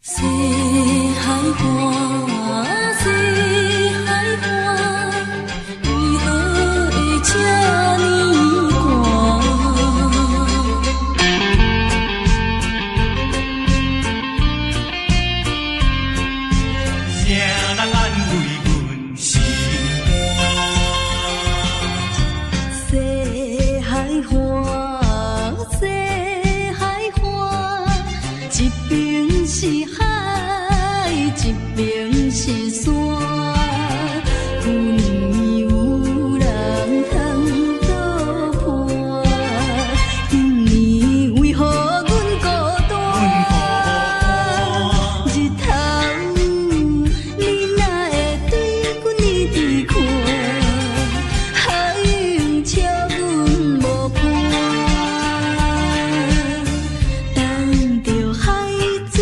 西海岸，西海岸，为何会这呢寒？谁人安慰阮心肝？西海岸，西海岸，一边是海，一边是山。旧年有人通作伴，今年为何阮孤单？日头，你哪会对阮一直看？海涌笑阮无伴，等着海水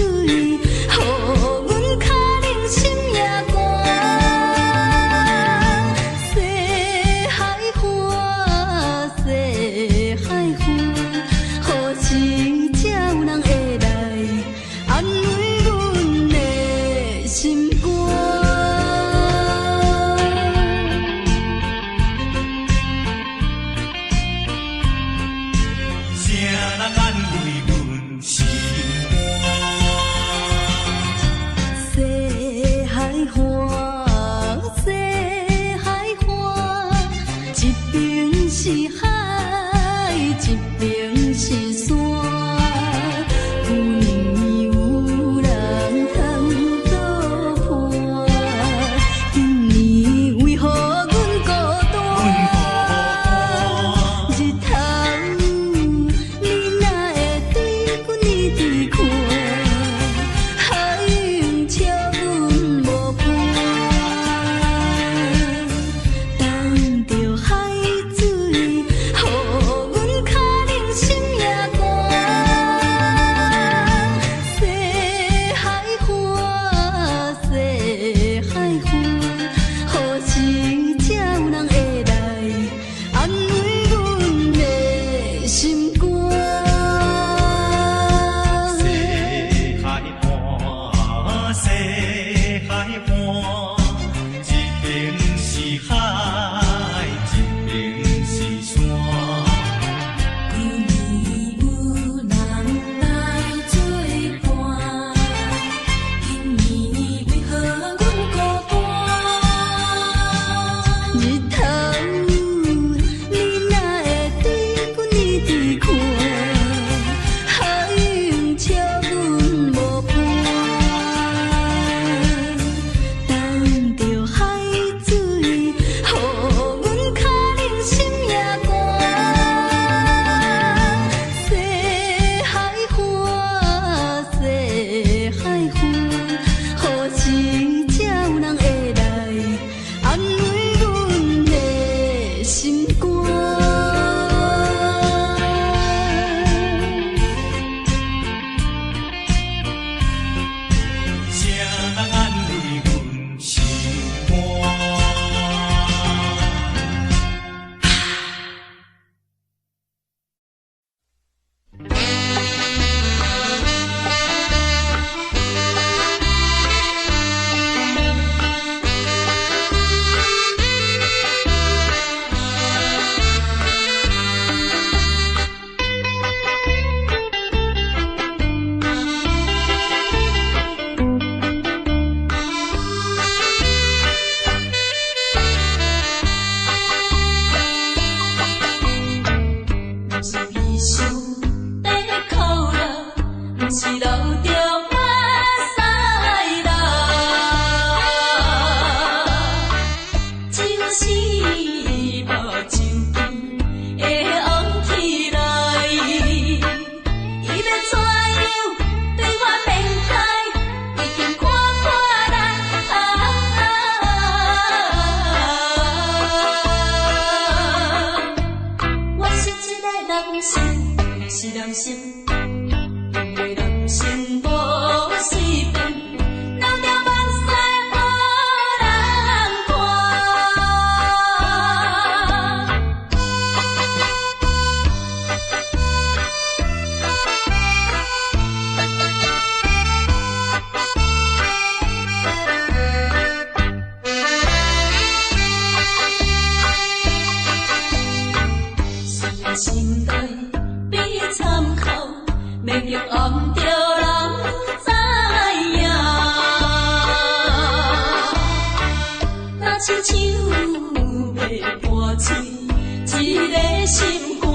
个心肝，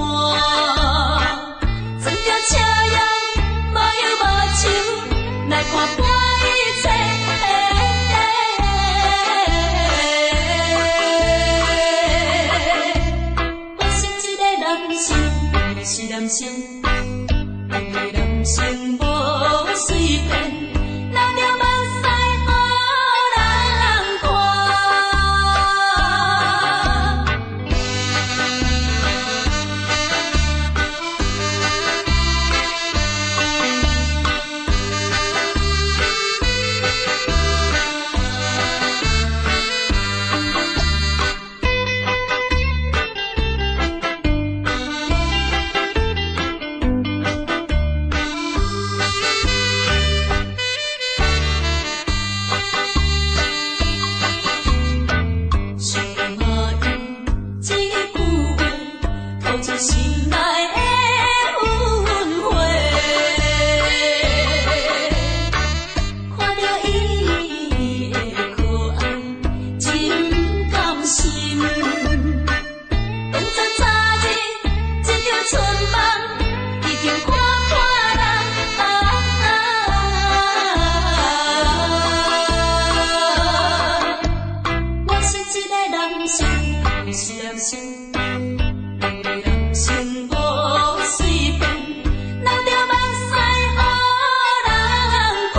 装着车样，马摇马手，来看破一切。我是一个男生，是男生，但是男生无随便，留着目屎予人看。心内的阮花，看着伊的可爱，真甘心。当作早日一条春梦，已经看破人。我是一个男生，是男生。心无随便，留着目屎予人看。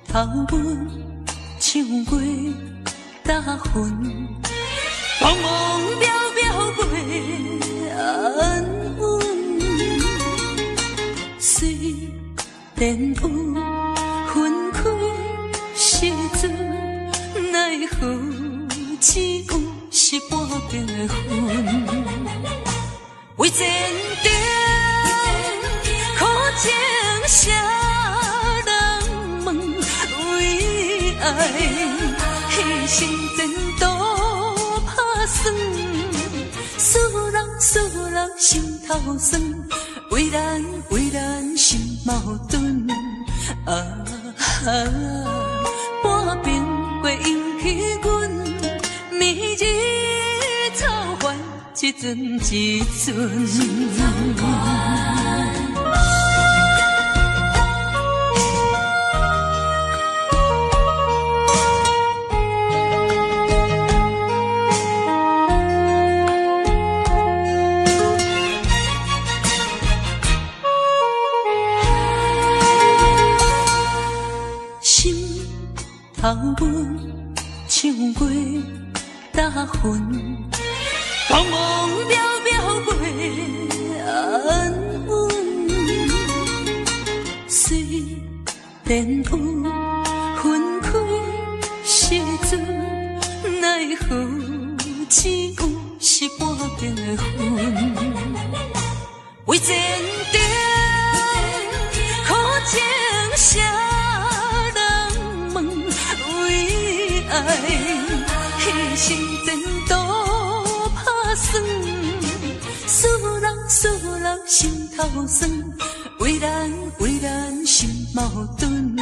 头阮唱过大云，茫茫渺渺过安稳。虽然有分开时阵，奈何只有是半边的云。为前程苦情谁人问？为爱牺牲前途打算，使人心头酸。为咱心矛盾，半边过引起阮暝日操烦，一阵一阵。头阮唱过大云，茫茫渺渺过安稳。虽然有分开时阵，奈何只有是半边的云。为前程苦情谁人问？为爱牺牲前途打算，使人心头酸。为咱心矛盾，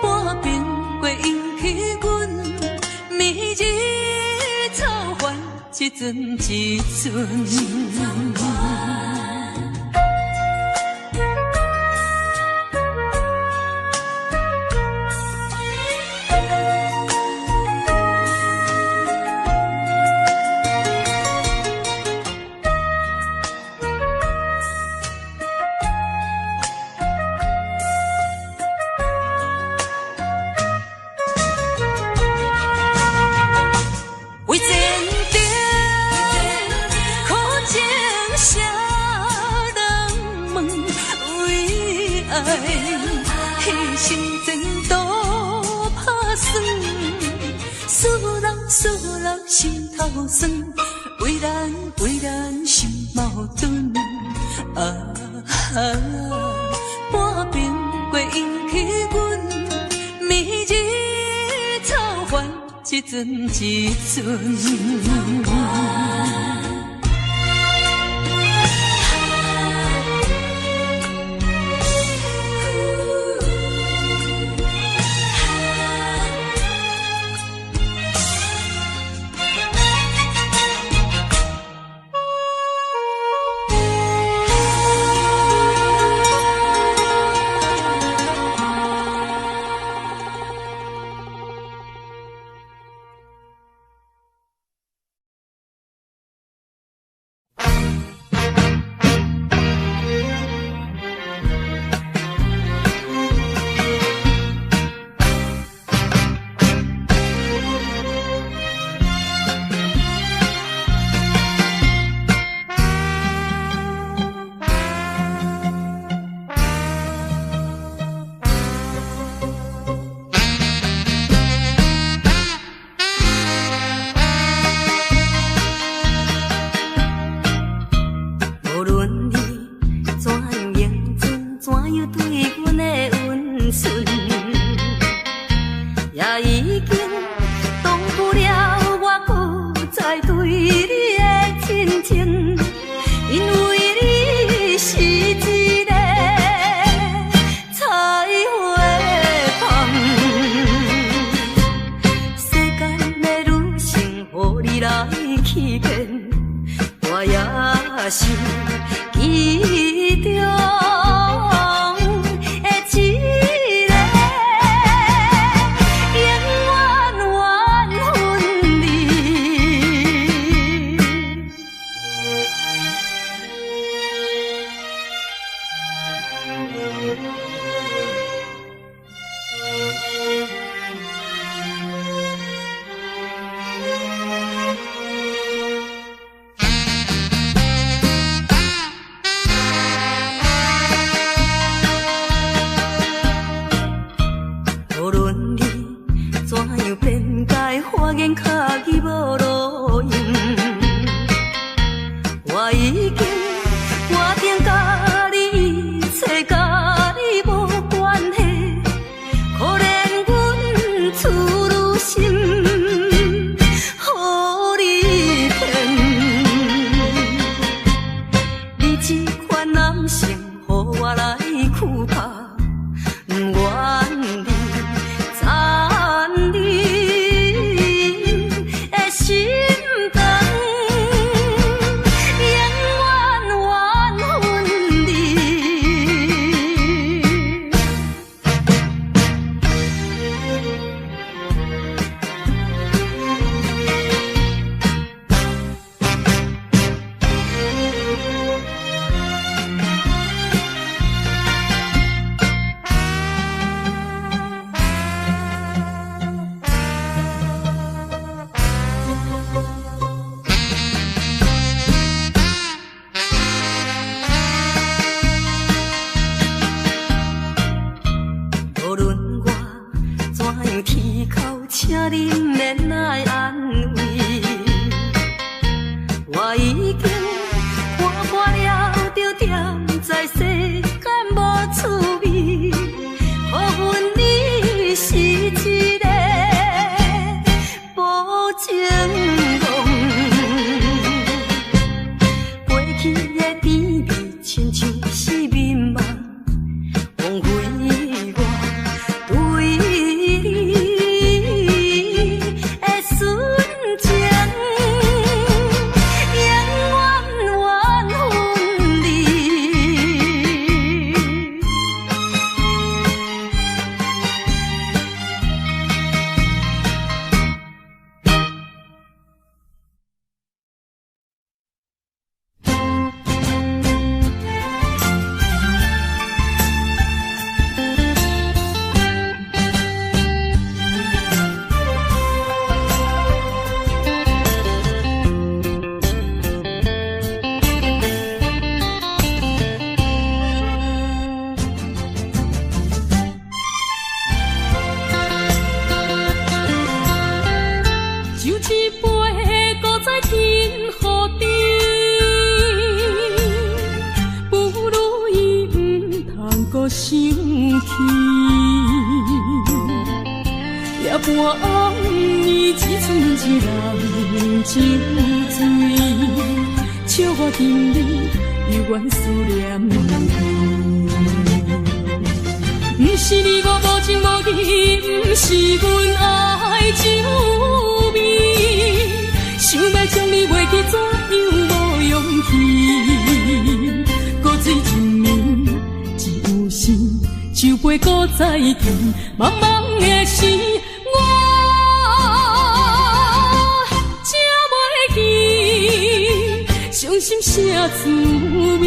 半边过引起阮暝日操烦，一阵一阵。思人心头酸，为咱心矛盾。半边过引起阮明日造反一阵一阵。就一杯搁再添予你，不如伊唔通搁生气。夜半暗暝，只剩一人酒醉，笑我今日犹原思念你。不是你我无情无义，不是阮爱酒味，想要将你袂记，怎样无勇气？搁醉一暝，只有时酒杯搁再添，茫茫的时，我才袂记伤心啥滋味。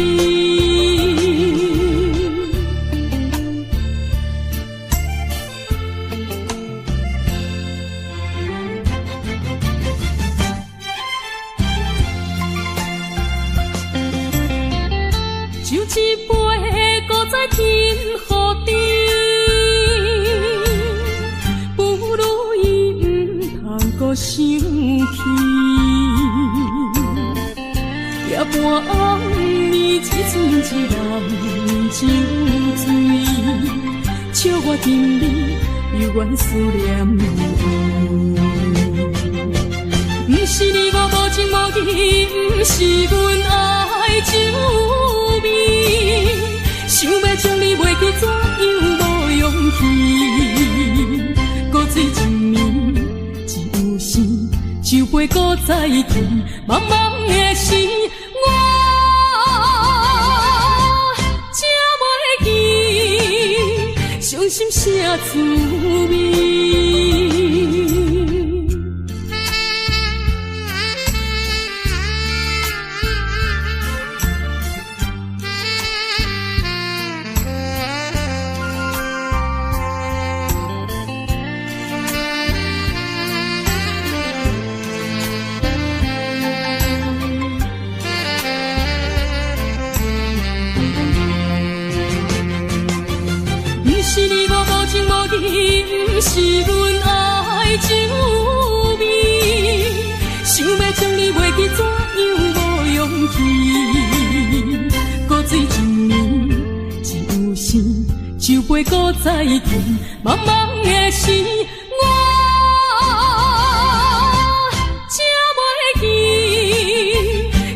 一杯搁再添予你，不如伊唔通搁生气。夜半暗暝，只剩一人酒醉，笑我今日犹原思念你。不是你我无情无义，不是阮爱酒味，想要将你袂记，怎样无勇气？搁醉一暝，只有时酒杯搁再添，茫茫的时，我才袂记伤心啥滋味。不是阮爱酒味，想要将你袂记，怎样无勇气？搁醉一暝，只有时酒杯搁再添，茫茫的时，我才袂记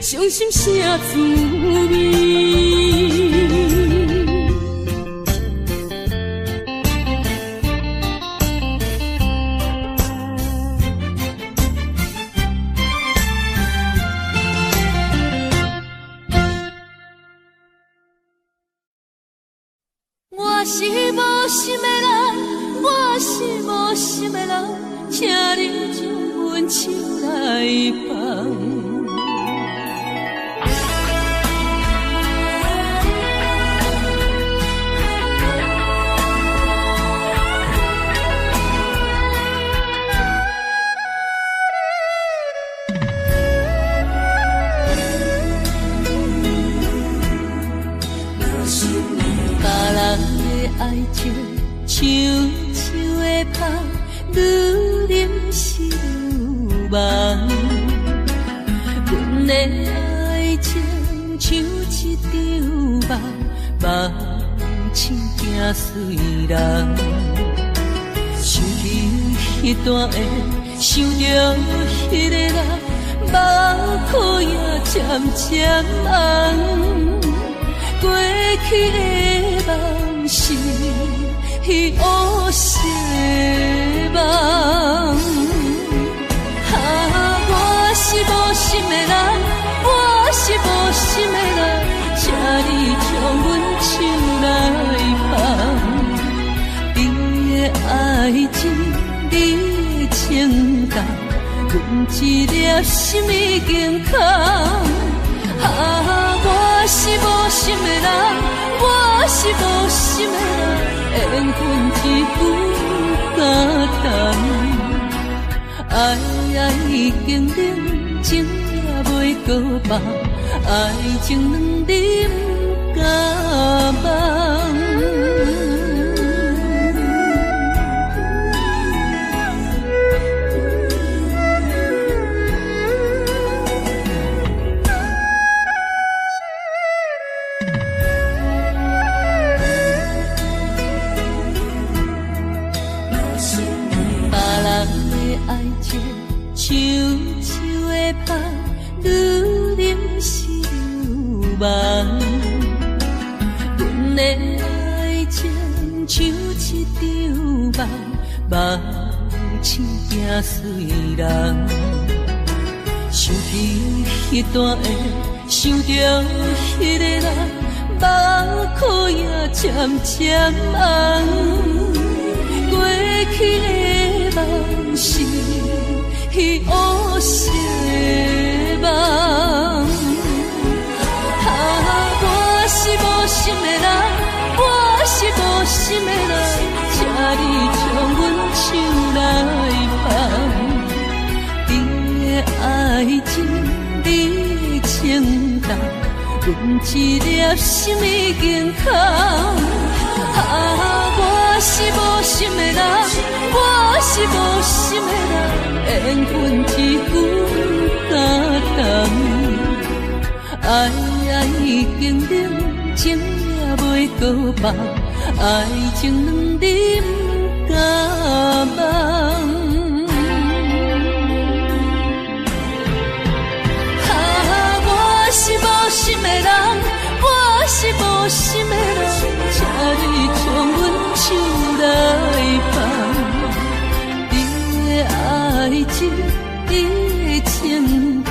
伤心啥滋味。我是无心的人，我是无心的人，请你将阮手来放。爱情像树的香，愈啉是愈浓。阮的爱情像一场梦，梦醒惊碎人。想起彼段的，想着彼个人，目眶也渐渐红。过去的梦是乌色梦，我是无心的人，我是无心的人，请你将阮手来放。你的爱情，你的情感，阮一粒心已经空。我是无心的人，我是无心的人，缘分只有简单。爱已经冷，情也袂搁放，爱情软忍甲梦。秋的风，愈淋是愈梦。阮的爱情像一场梦，梦醒惊碎人。想起迄段的，想着迄个人，目眶也渐渐红。过去的梦是乌色的梦。我是无心的人，我是无心的人，请你将阮手来放。你的爱情，你的情重，阮一粒心已经空。我是无心的人，我是无心的人，缘分一句感动。爱已经冷，情也袂搁梦，爱情两滴不敢忘。我是无心的人，我是无心的人，请你将阮手来放。你的爱情，你的情重，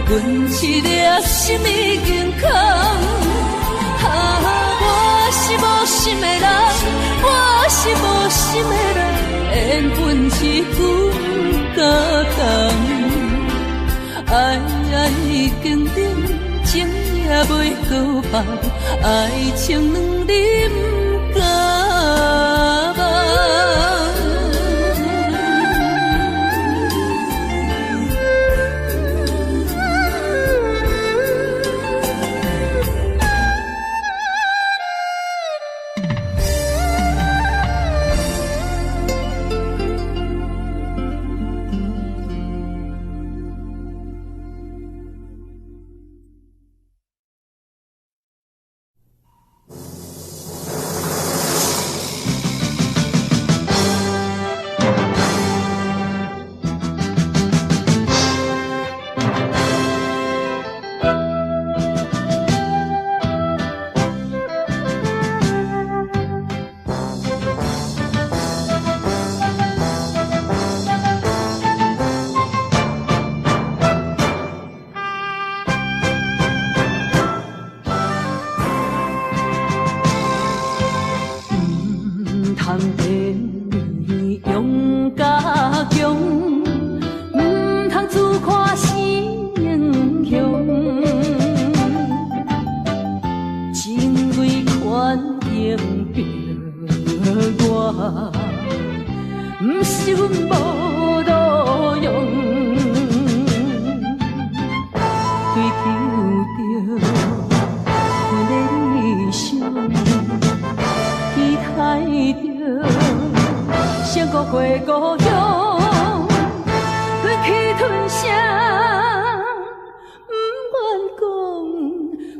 阮一粒心已经空。我是无心的人，我是无心的人，缘分一句感动。爱已经冷，情也袂搁放，爱情两滴不敢忘。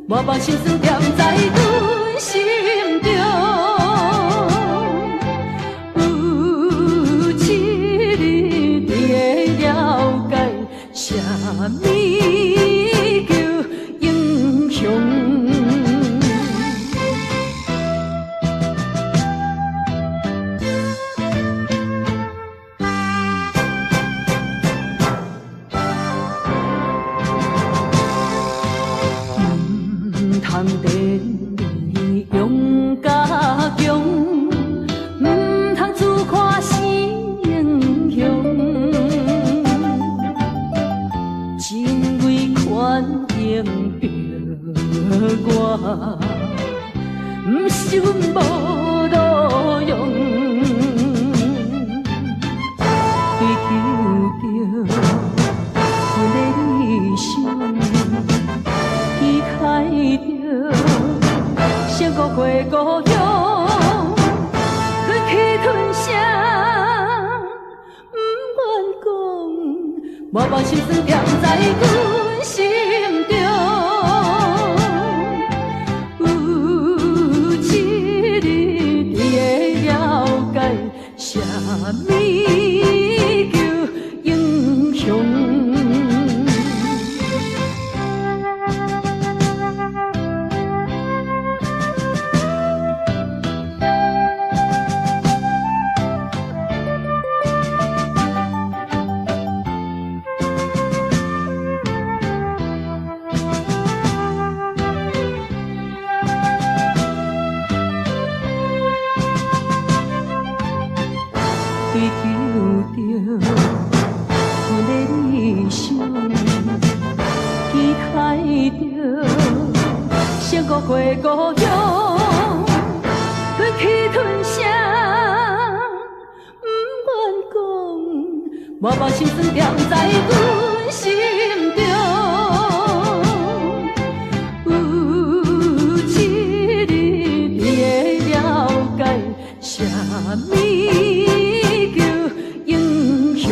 我把心思点在阮心中，有一日你会了解，啥物叫英雄。通电你用甲强，唔通自夸是英雄。真为权赢着我，唔是阮无路用。追求着阮的理想，期待着。成误会故乡，忍气吞声，不愿讲，我把心思点在阮心中。有一日你会了解，啥物叫英雄。孤过故乡，吞气吞声，不愿讲，默默心酸踮在阮心中。有一日你会了解，啥物叫英雄。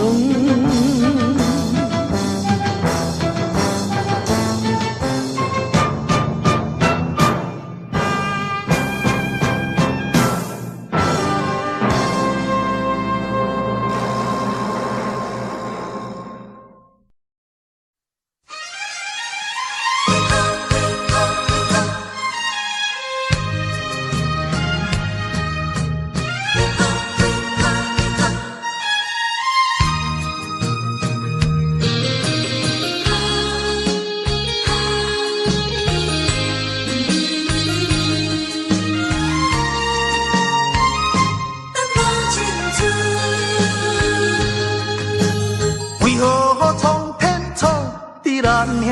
命运，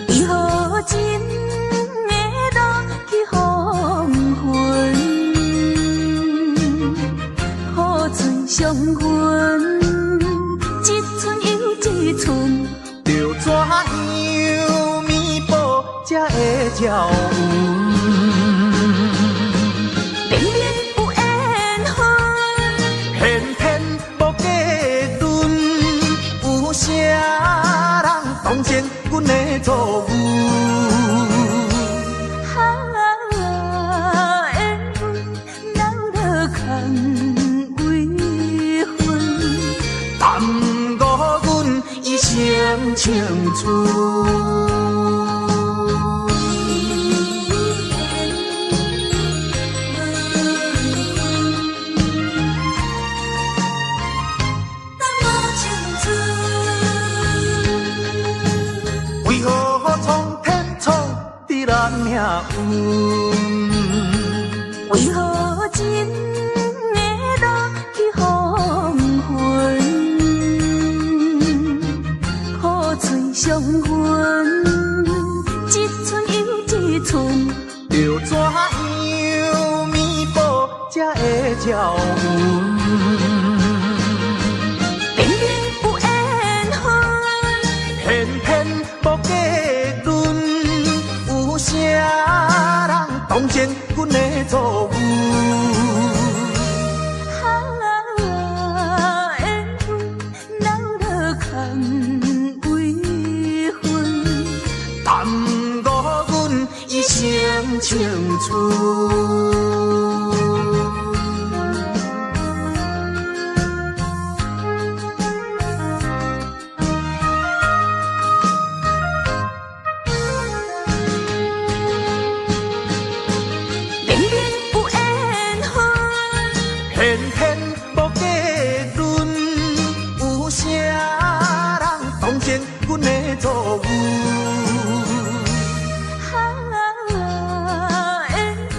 为何真会落去黄昏？好船相分，一寸又一寸，着怎样弥补才会照运？明明有缘分，偏偏无结论，有啥人当前阮的错误？缘分闹落空为分，耽误阮一生青春。命运，为何真会落去黄昏？好嘴相分，一寸又一寸，着怎样弥补才会照运？明明有缘分，偏偏无结论。有啥人当前阮的错误？缘分闹落空为分，耽误阮一生青春。偏偏无结论，有啥人当前阮的错误？缘分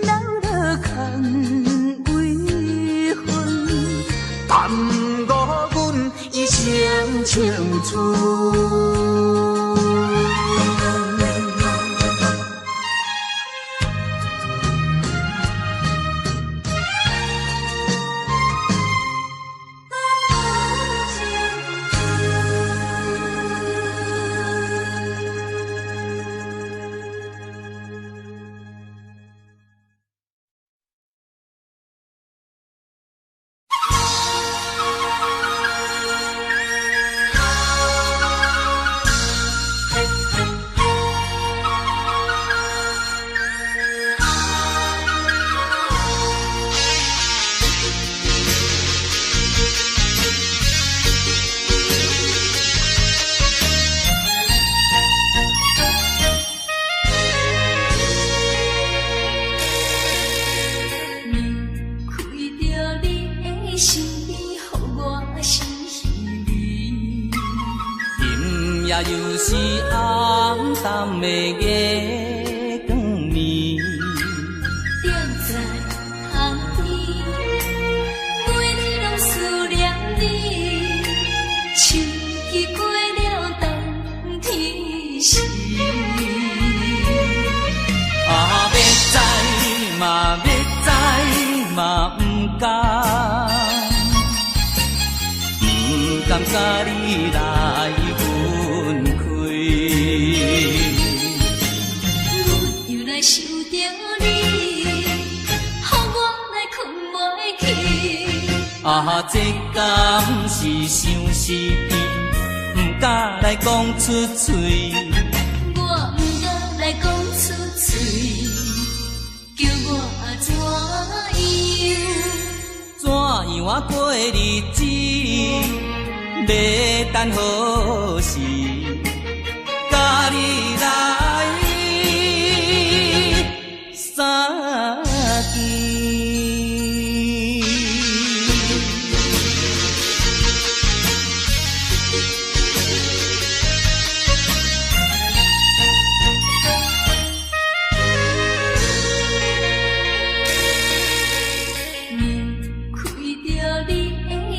闹落空为分，耽误阮一生青春。又是暗淡的月光暝，踮在巷边，每日拢思念你。秋季过了，冬天时。甘甲你来分开。阮又来想着你，予我来困袂去。这敢是相思甜，不敢来讲出嘴。我不敢来讲出嘴，叫我怎样？怎样啊过日子？要等何时？甲你来相见。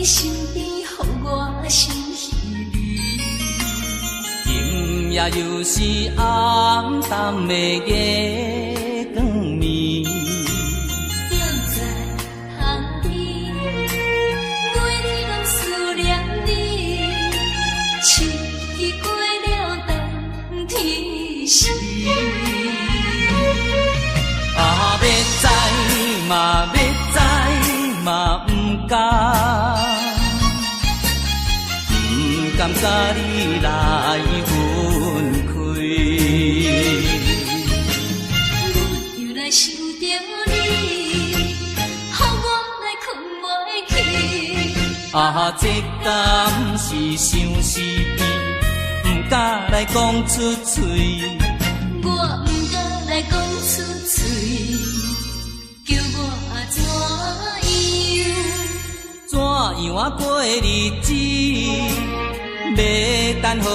身边，予我心稀微。今夜又是暗淡的月光暝，踮在窗边，我依然思念你。四季过了，等天时。要知嘛，要知嘛，不敢。甘甲你来分开，阮又来想着你，予我来困袂去。这敢是相思甜，不敢来讲出嘴。我不敢来讲出嘴，叫我怎样？怎样啊过日子？要等何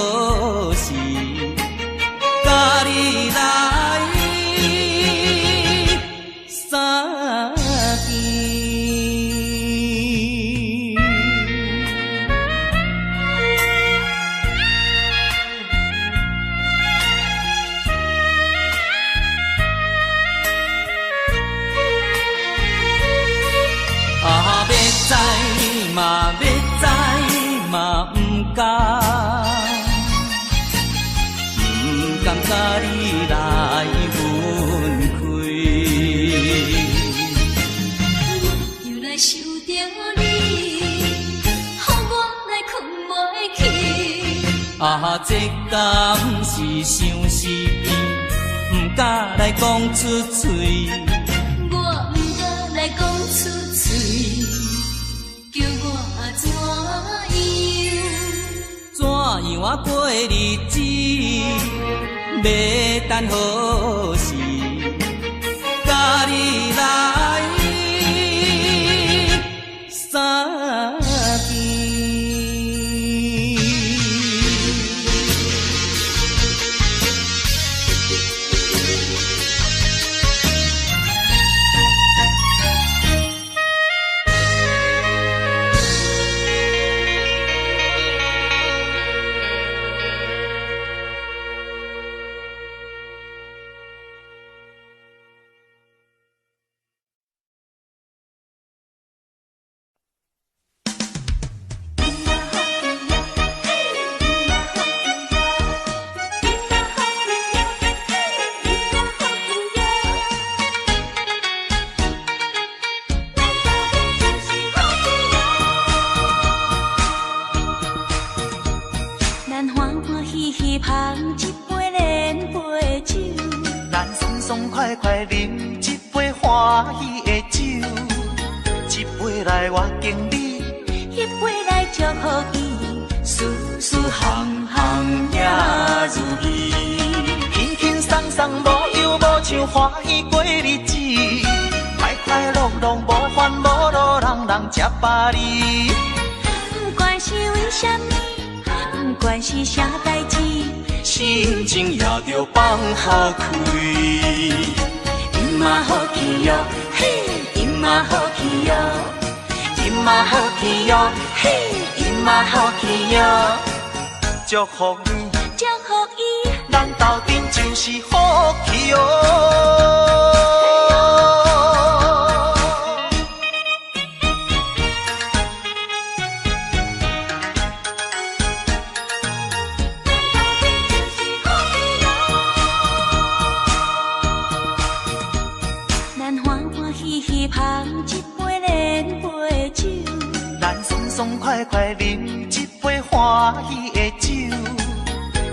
时？甲你来相见。要知嘛，要知嘛，不敢，不甘甲你来分开。又来想着你，予我来困袂去。这敢是相思甜，不敢来讲出嘴。我不敢来讲出嘴，叫我怎样？怎样啊过日子？要等何时？甲你来相见。快快饮一杯欢喜的酒，一杯来我敬你，一杯来祝福伊，事事行行也如意，轻轻松松无忧无愁，欢喜过日子，快快乐乐无烦无恼，人人吃饱哩。不管是为什么，不管是啥代志，心情也着放好开。今嘛好气哟，嘿，今嘛好气哟，今嘛好气哟，嘿，今嘛好气哟。祝福你，祝福伊，咱斗阵就是好气哟。欢喜的酒，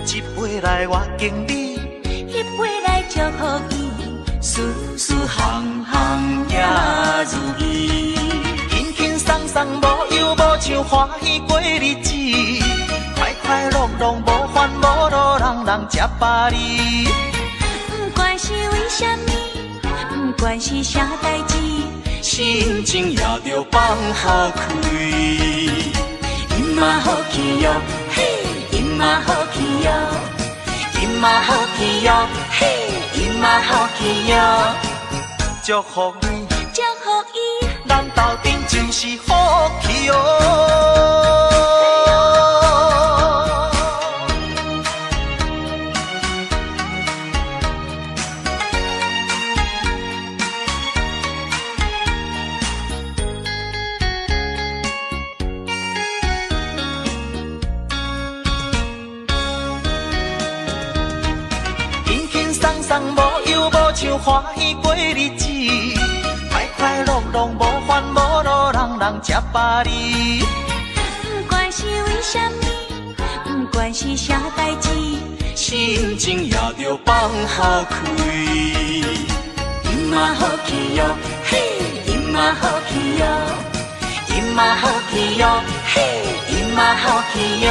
一杯来我敬你，一杯来祝福伊，事事行行也如意。轻轻松松无忧无愁，欢喜过日子，快快乐乐无烦无恼，人人吃饱哩。不管是为什么，不管是啥代志，心情也着放好开。嘛好气哟，嘿，伊嘛好气哟，伊嘛好气哟，嘿，伊嘛好气哟，祝福你，祝福伊，咱斗阵就是好气哦。无忧无愁，欢喜过日子，快快乐乐无烦无恼，人人吃饱哩。不管是为什么，不管是啥代志，心情也着放好开。伊嘛好气哟，嘿，伊嘛好气哟，伊嘛好气哟，嘿，伊嘛好气哟，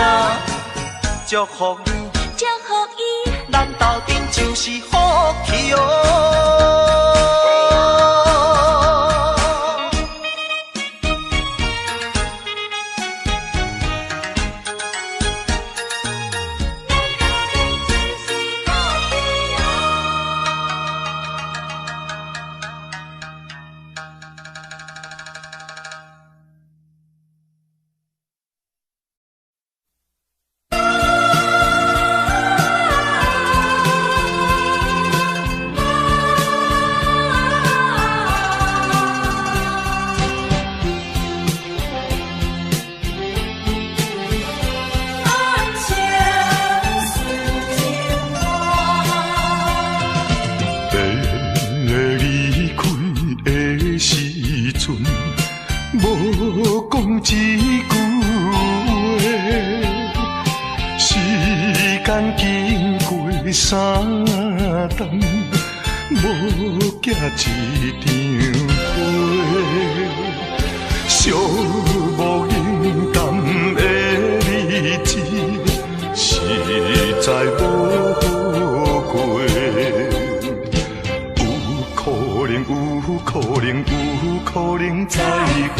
祝福你，祝福伊，咱斗阵就是好气哦。三冬无寄一张花，寂无影淡的日子，实在无好过。有可能，有可能，有可能再会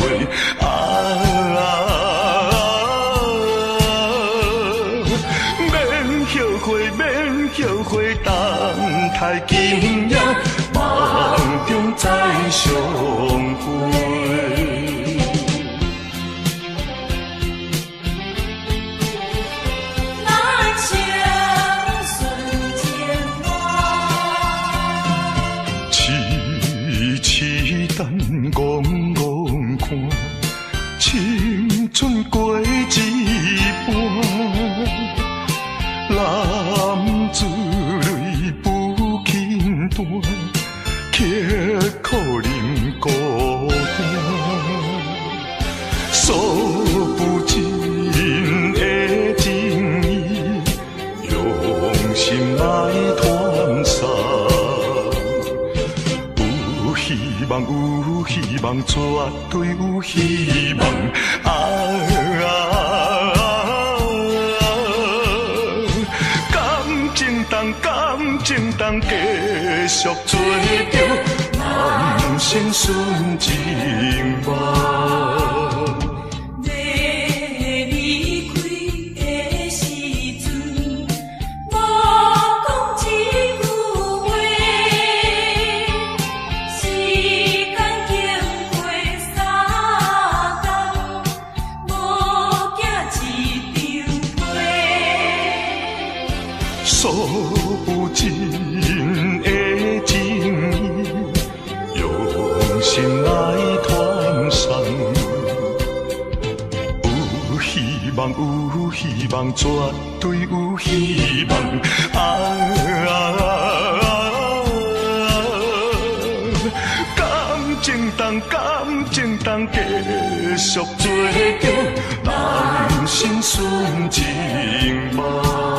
后悔等待今夜，梦中再相会。咱相顺情话，痴痴等怣怣看，青春过一半。男子泪不轻弹，刻苦忍孤单，诉不尽的情意，用心来传送。有希望，有希望，绝对有希望。感情当继续做着人生顺情梦。诉不尽的情意，用心来传送。有希望，有希望，绝对有希望。感情正当继续做着人生顺情梦。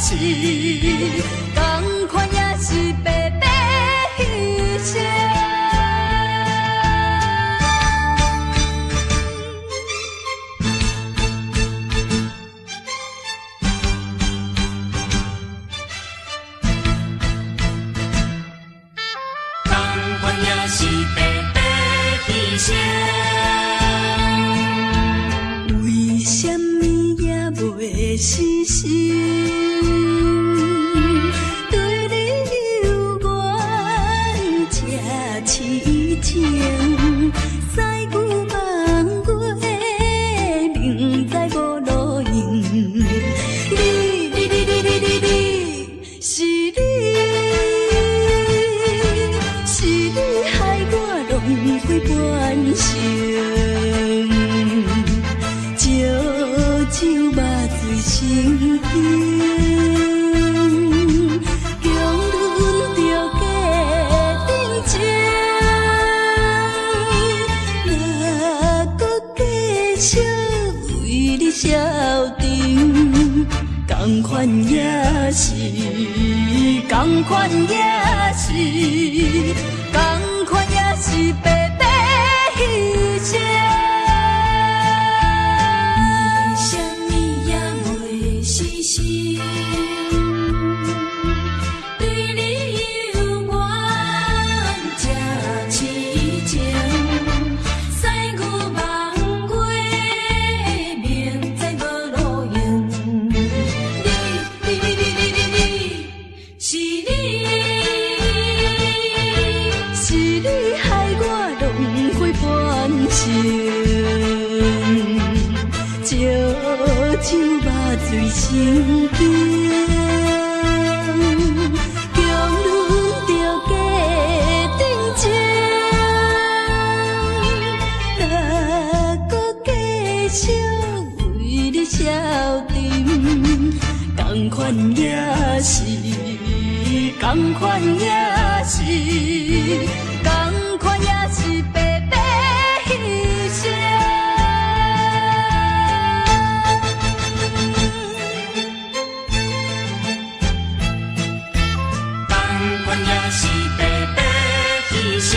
是，同款也是白白牺牲。同款也是白白牺牲。为什么也袂死心？对你有缘这痴情，西牛望过，明知无路用。是你害我浪费半生。酒肉醉心惊，强忍着假定情，若搁继续为你消沉，同款也是，同款也是，同款也是白白牺牲。对你有缘这痴情，西牛望过，明知无路用。是你害我浪费半生，烧酒肉醉心惊。消沉，同款也是，同款也是，同款也是白白牺牲。同款也是白白牺牲。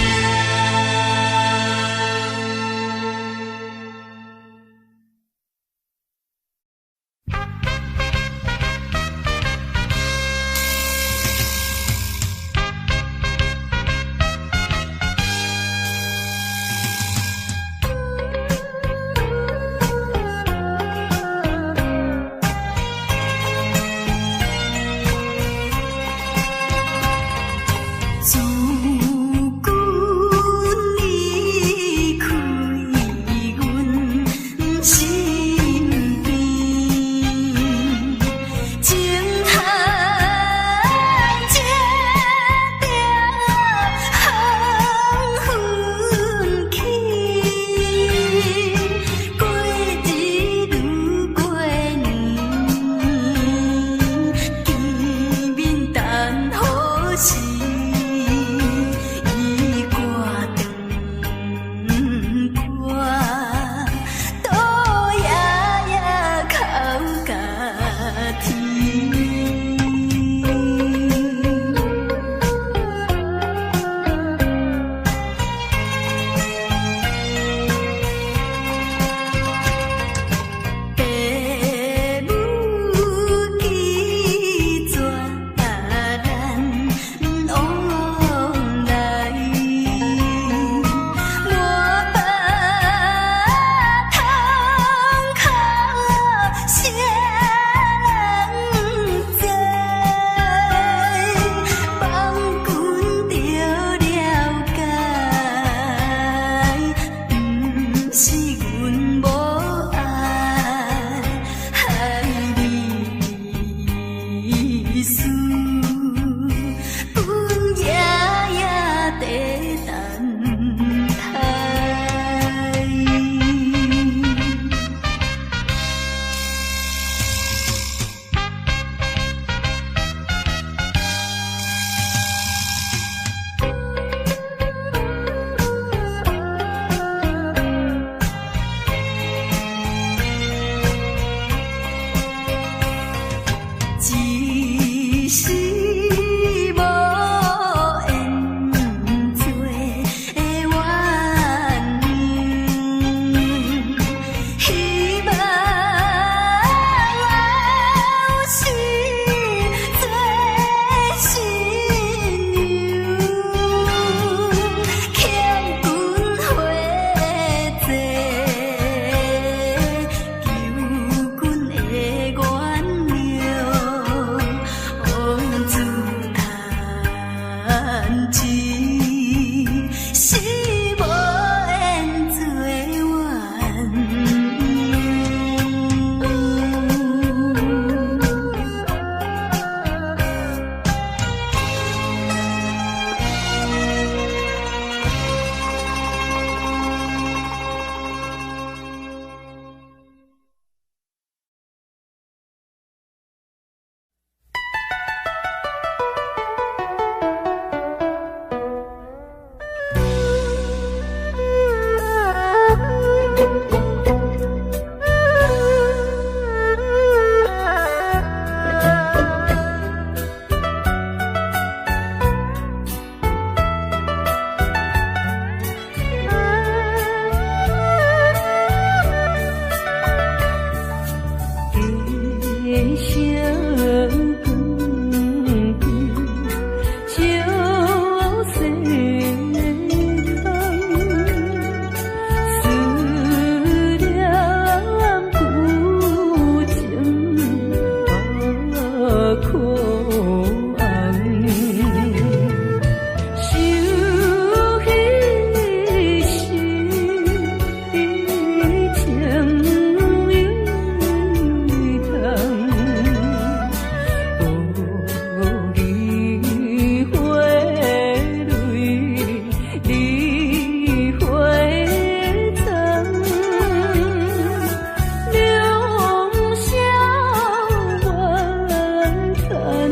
看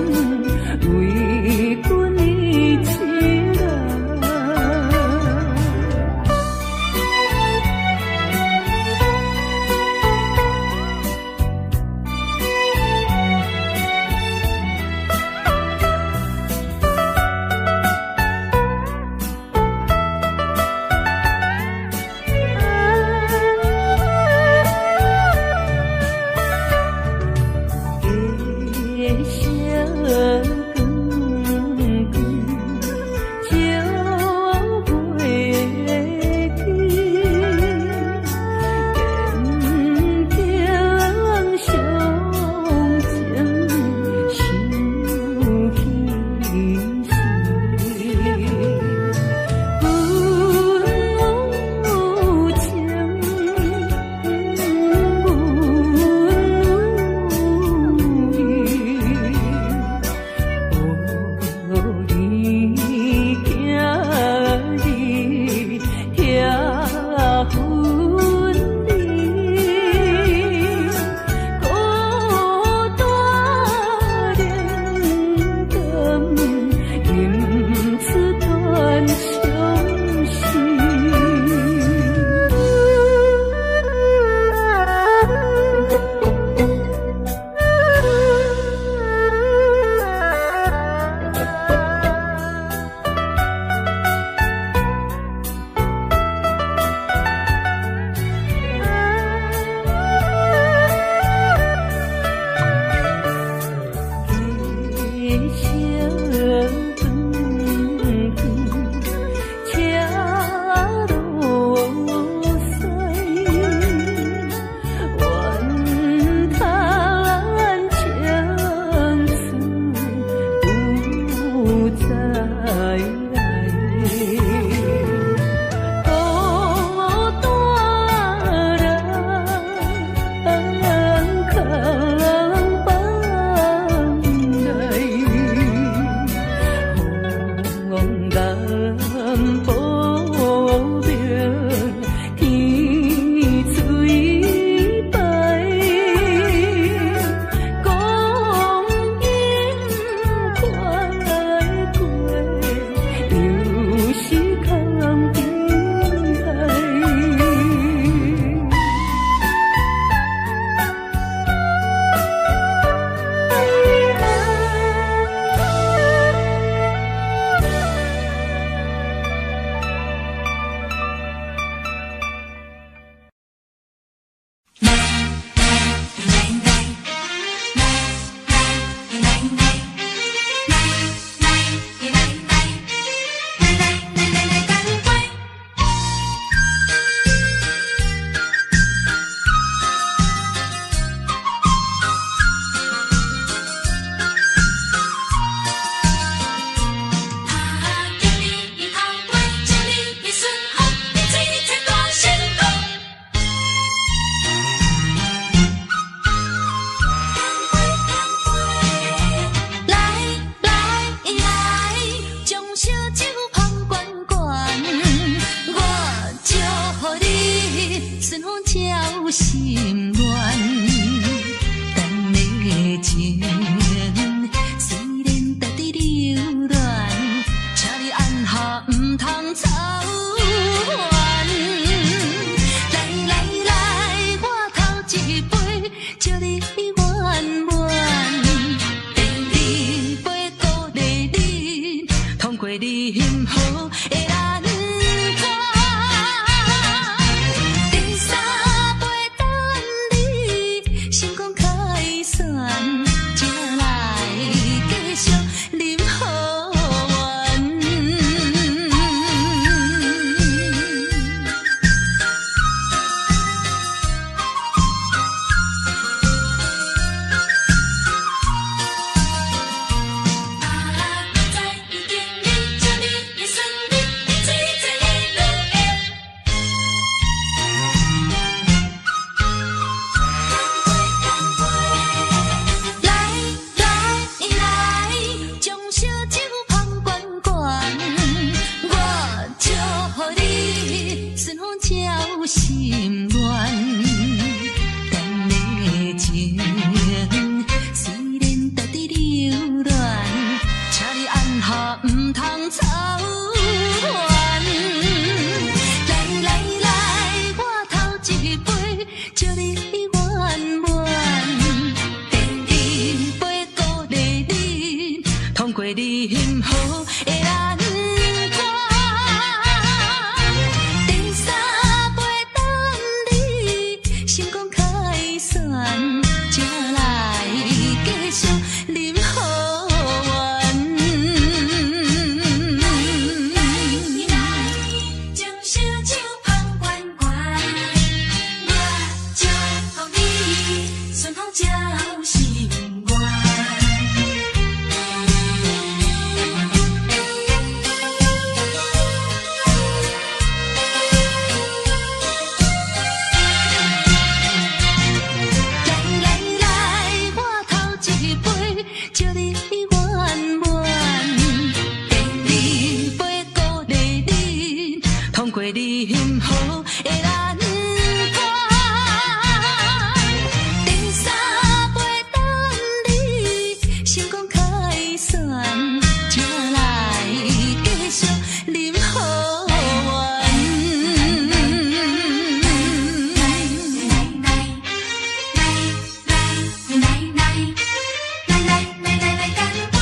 通过你幸福的难关。第三杯等你成功开选，才来继续饮好运。将烧酒捧罐罐，我祝福你顺风照心愿。来，我头一杯祝你圆满，第二杯鼓励你通过你幸福的难关，第三杯等你成功开选，才来继续饮好运。来，干杯！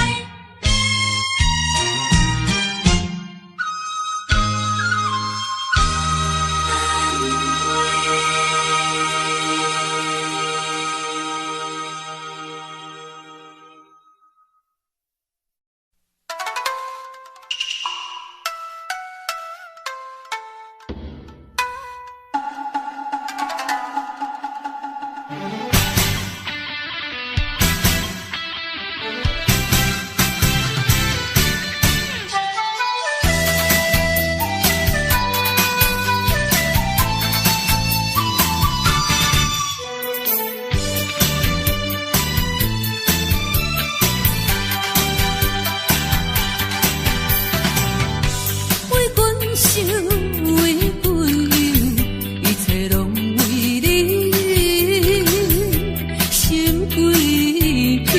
为阮想，为阮忧，一切拢为你，心归求。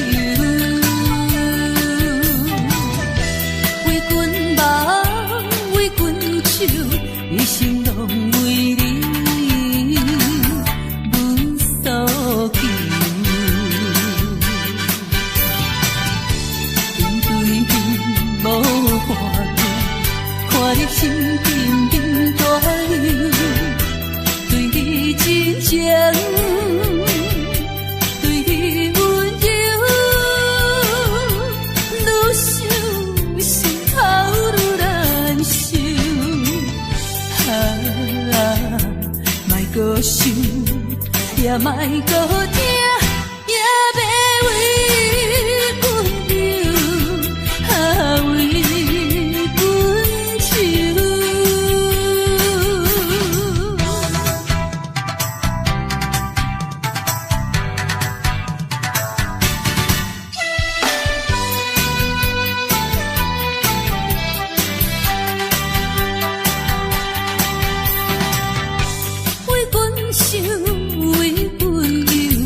为阮梦，为阮酒，一生拢为你，无所求。面对你无话讲。看你心紧紧大流，对你真情，对你温柔，愈想心头愈难受。莫搁想，也莫搁听，也要为阮忧，为阮愁。为阮想，为阮忧，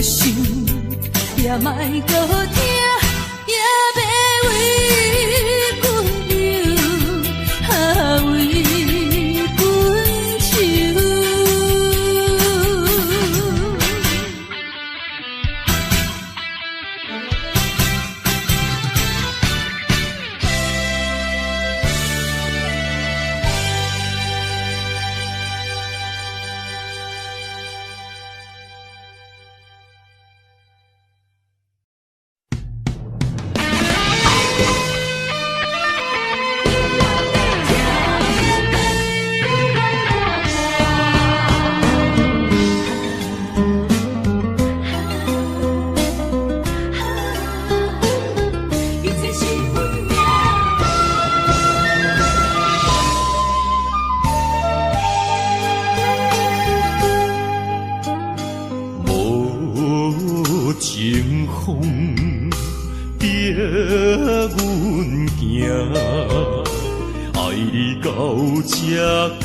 想，也莫搁听，也要为阮流，为阮愁。情风逼阮行，爱你到这敢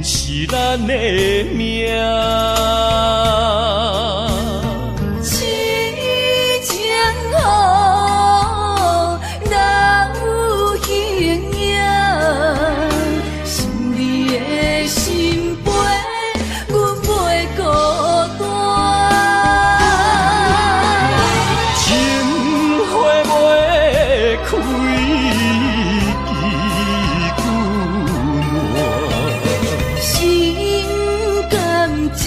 是咱的命。痴情好，哪有形影？心里的心悲，阮袂孤单。开心甘蔗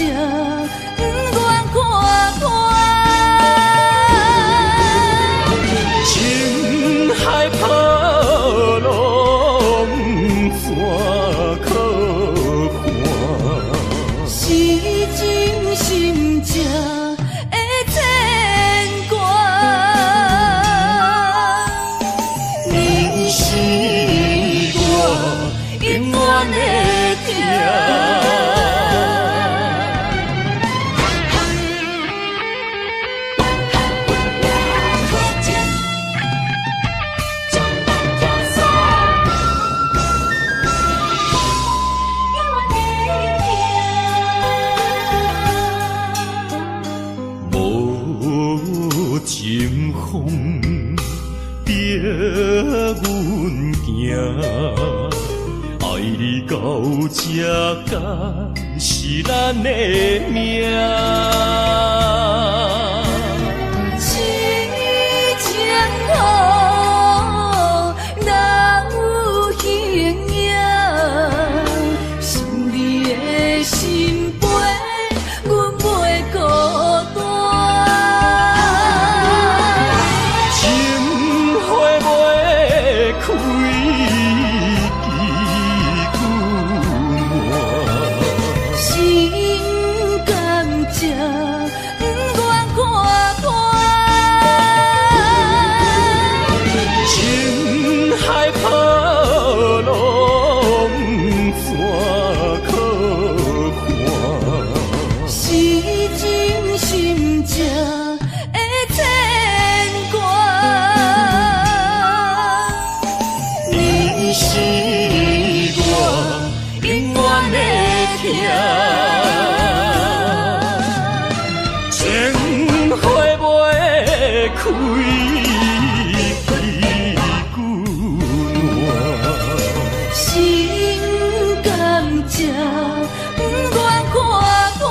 不愿看破，情海波浪怎可看？是真心正的牵挂。你是我永远的疼。情风逼阮行，爱你到这敢是咱的命。痴情好，哪有形影？心里的心悲，阮袂孤单。开心甘蔗不愿看破，情海波浪怎可看？是真心正的牵挂。你是我永远的疼。情花袂开，心甘蔗不愿看破，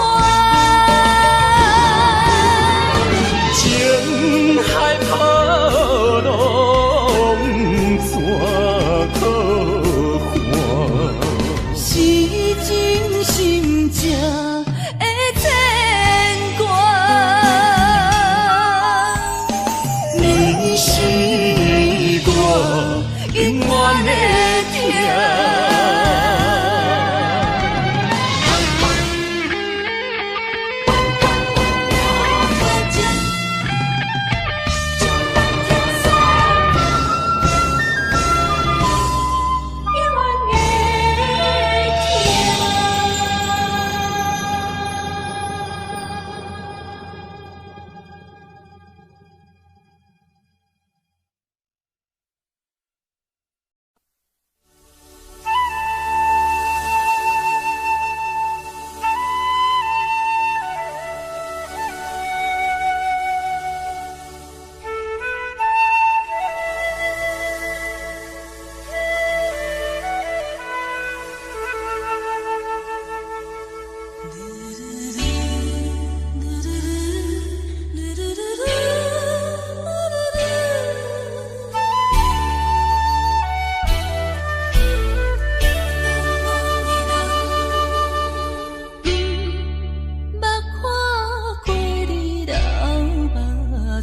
情海波浪怎可看？是真心正的牵挂。你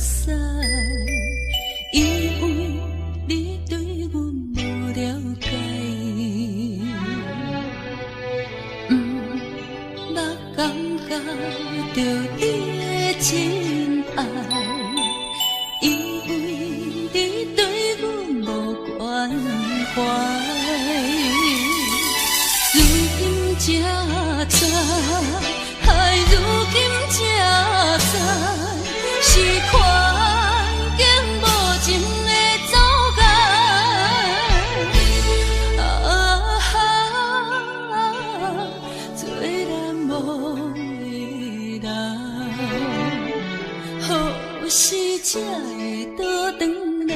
使，因为你对阮无了解，捌感觉到你的真爱，因为你对阮无关怀，如今才知。如今才知，是环境无情的阻碍。做难忘的人，何时才会倒转来？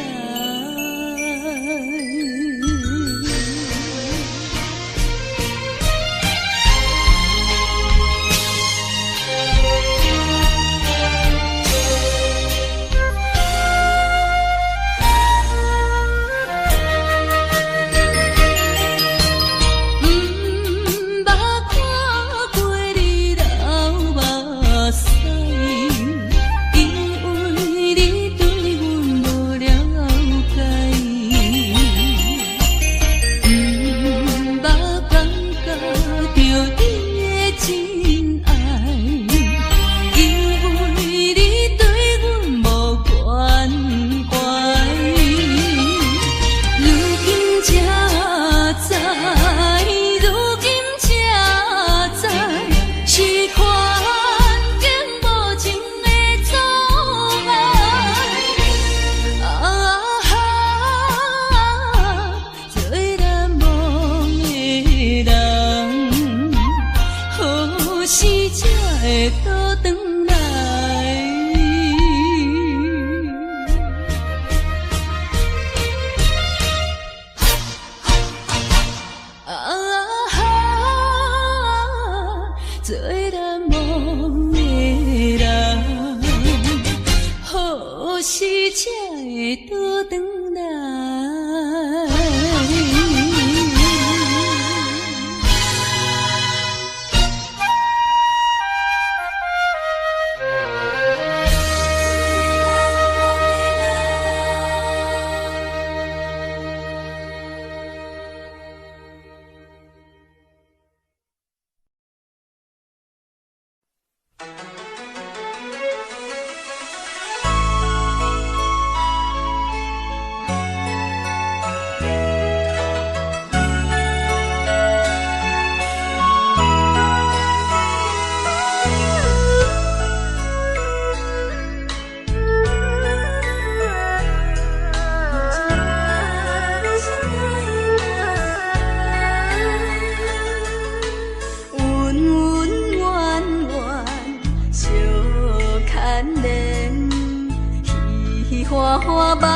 花花梦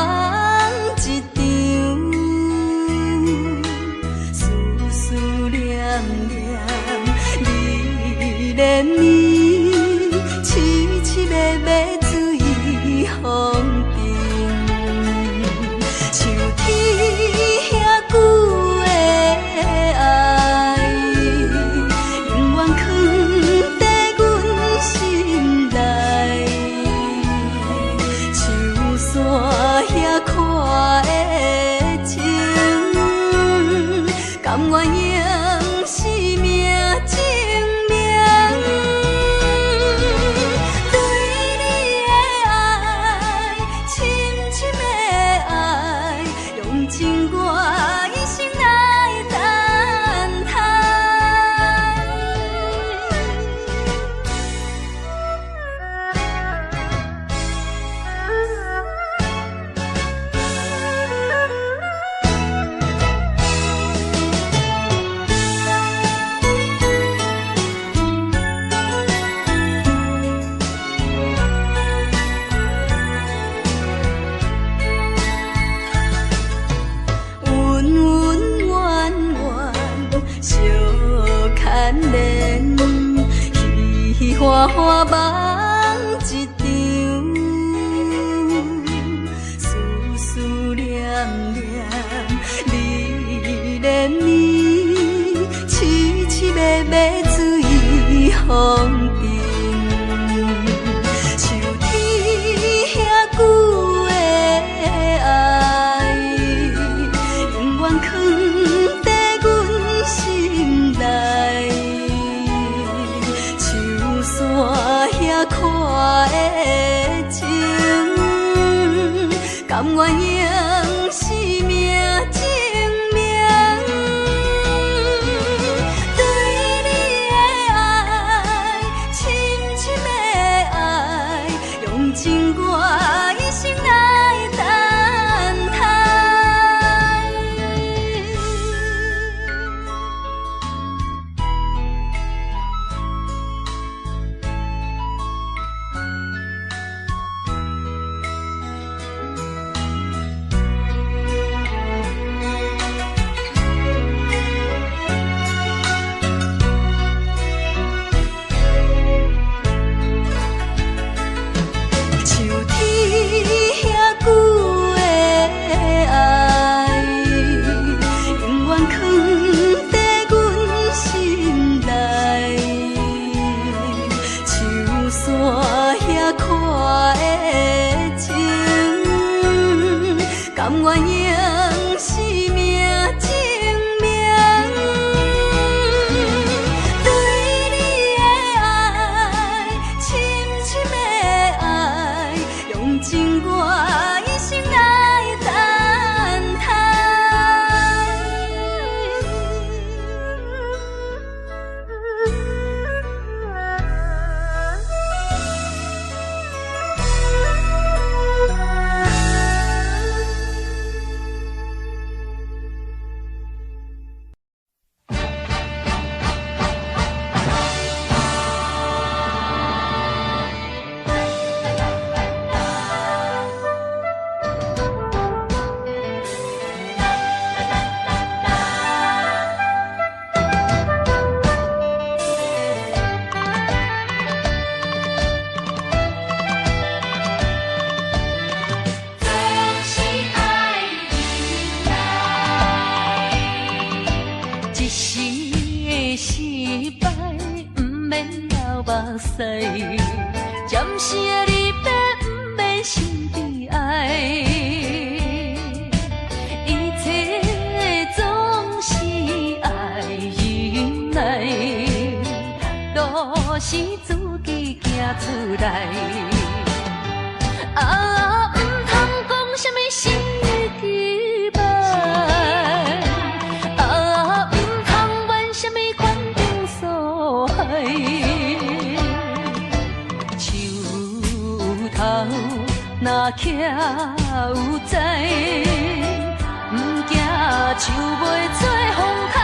一场，思思念念你连绵，凄凄密密水风中，像天遐久的爱，永远藏在阮心内。山遐看的情，甘愿用生命证明，对你的爱，深深的爱，用情我一生来等待。花花梦一场，思思念念你连绵，凄凄密密水风中，像天遐甘愿用生命证明，对你的爱，深深的爱，用尽我一生来等待。甘愿用生命证明，对你的爱，深深的爱，用尽我一生来等暂时的离别，不免心悲哀。一切总是爱忍耐，都是自己行出来。啊，唔通讲什么心期盼，啊，唔通怨什么款定所害。头若徛有在，不惊树袂做风开，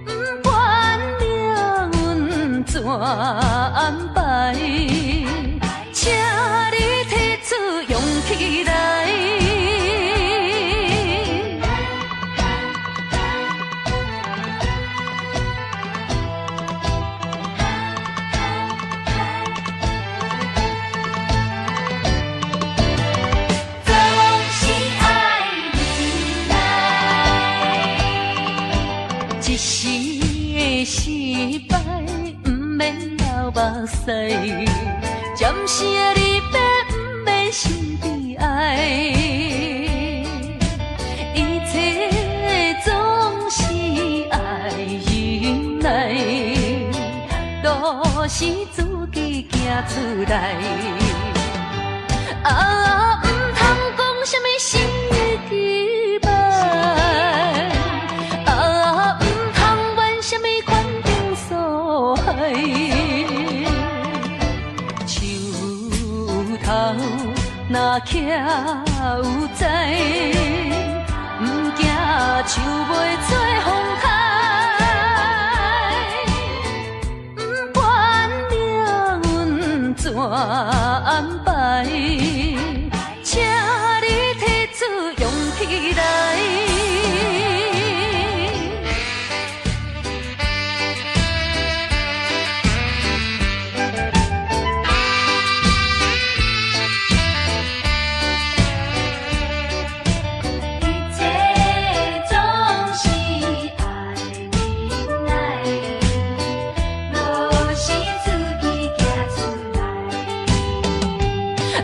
不管命运怎安排，请你提出勇气来。一时的失败，不免流目屎；暂时的离别，不免心悲哀。一切总是爱忍耐，都是自己行出来。啊，唔通讲什么心期盼。树头若徛有在，不惊树袂做风开，不管命运怎安排，请你提出勇气来。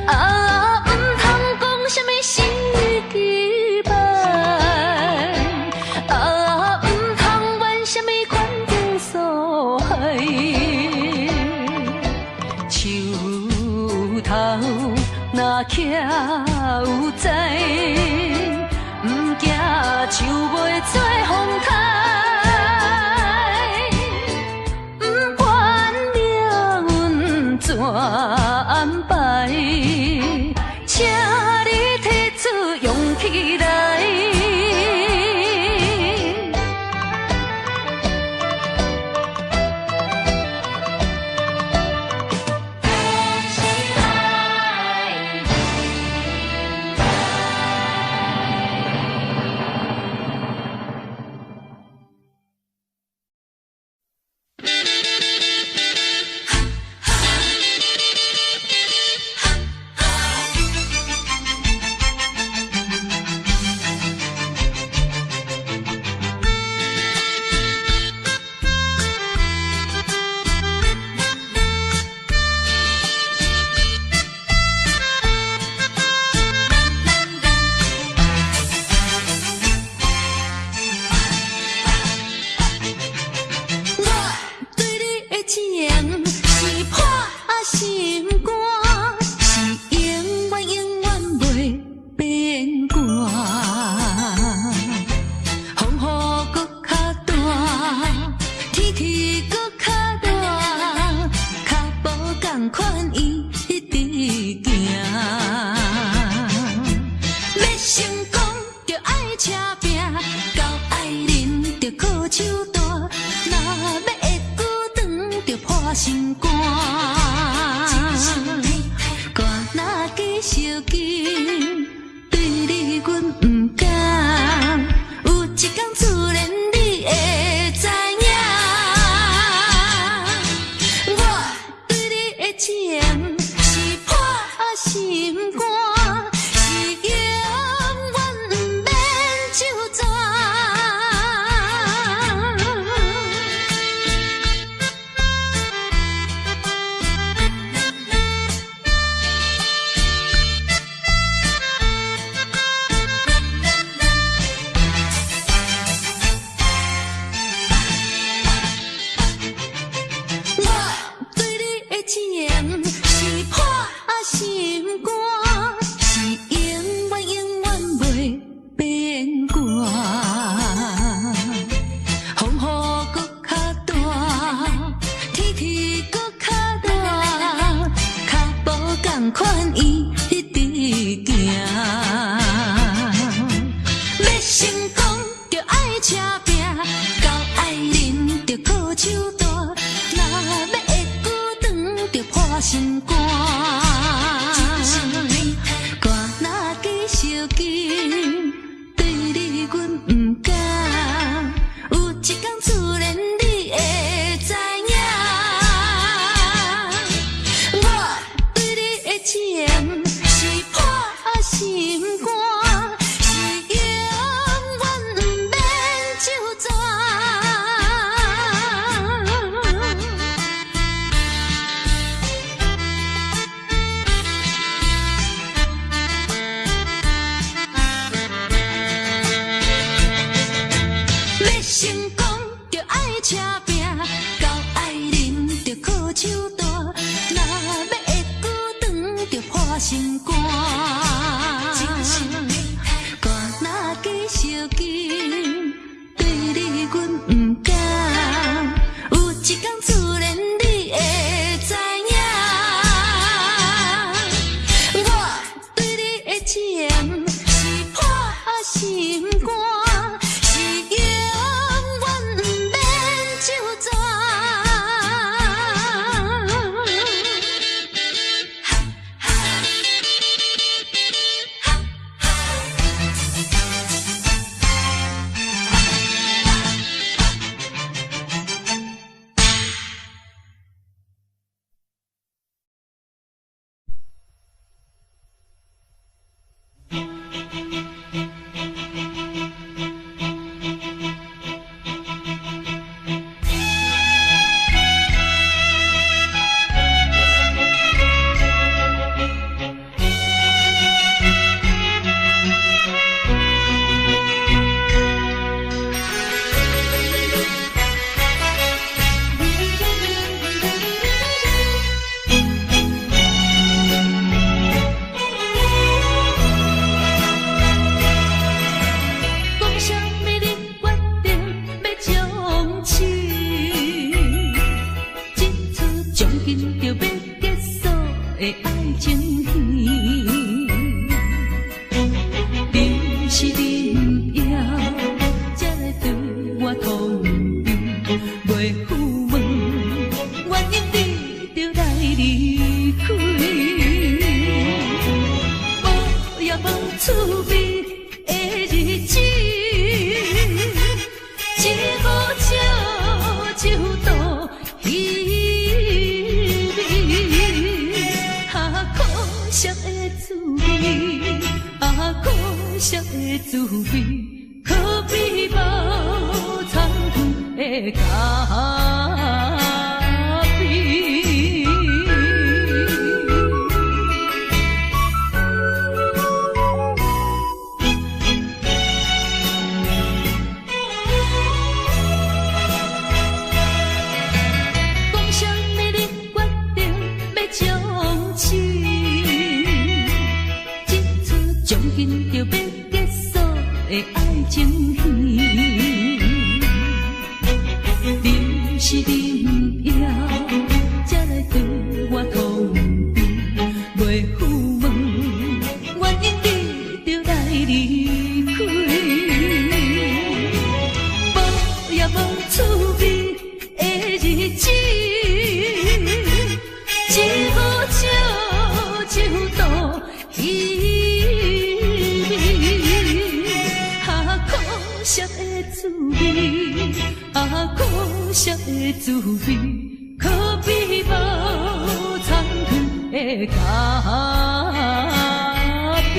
啊！徛有在，不惊树袂做风台，不管命运怎安排，请你提出勇气来。紧就要结束的爱情戏。你是恁也才来对我通知，袂赴问原因你就来离开，无也无趣味的日子，一壶酒就度稀微，可惜的滋味，可惜的滋味，可比无参汤的咖啡。讲什么你决定要将痴，这出将近就要结束的爱情戏。你是恁也才来对我通知，袂赴问原因你就来离开，无也无趣味的日子，一壶酒就度稀微，可惜的滋味，可惜的滋味，可比无参汤的咖啡。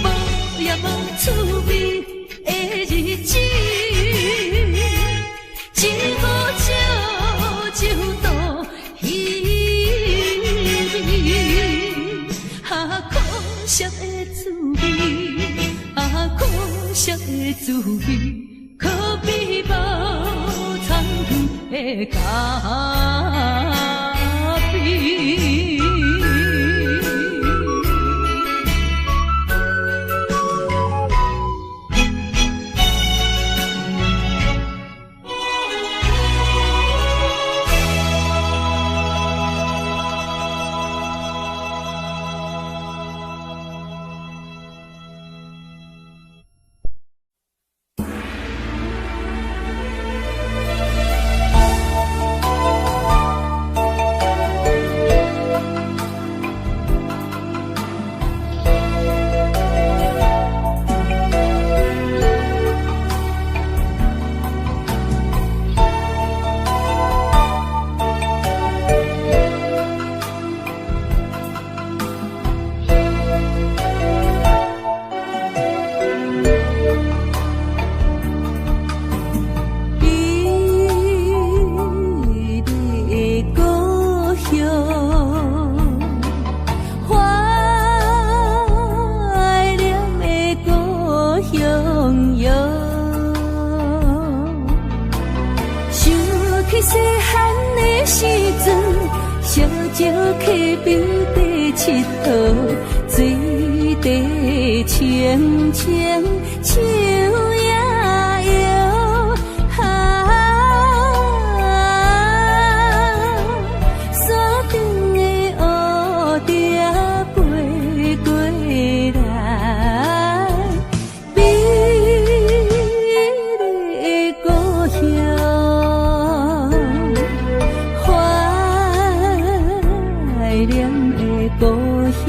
无也无趣味的日子，一壶酒就度稀微，可惜的滋味，可惜的滋味，可比无参汤的咖啡。细汉的时阵，烧酒溪边底佚佗，水底清清树也摇，山顶的乌蝶飞过来，美丽的故乡。怀念的故乡。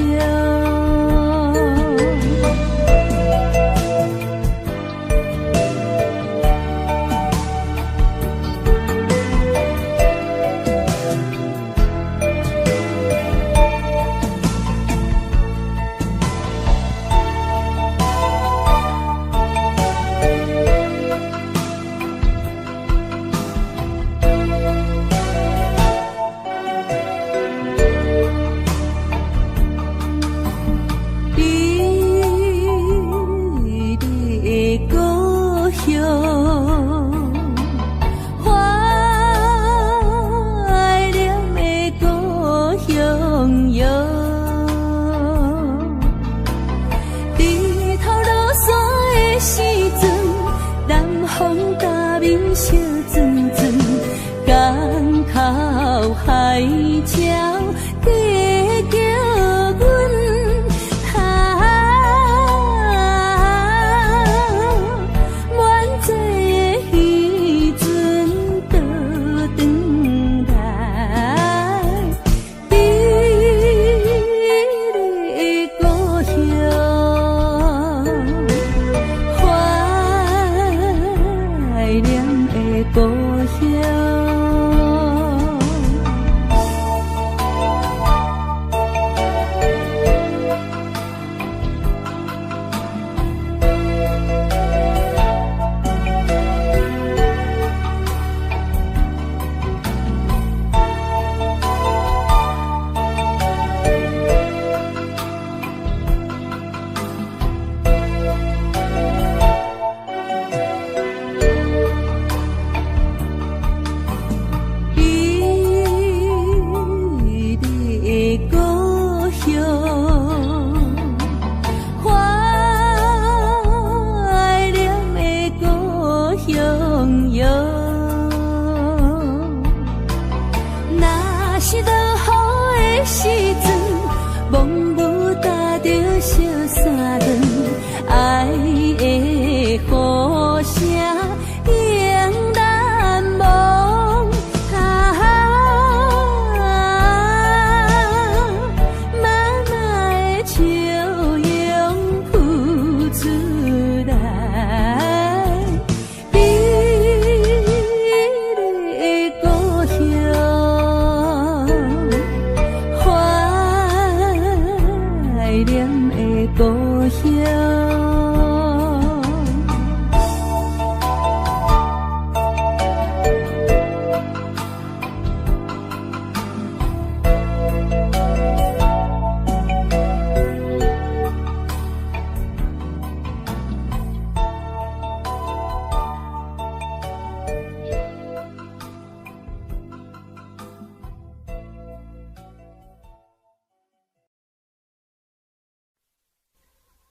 怀念的故乡哟。若是落雨的时阵，蒙雾搭着小山峦，爱的呼声永难忘。妈妈的笑容浮出来，美丽的故乡，怀念的故乡。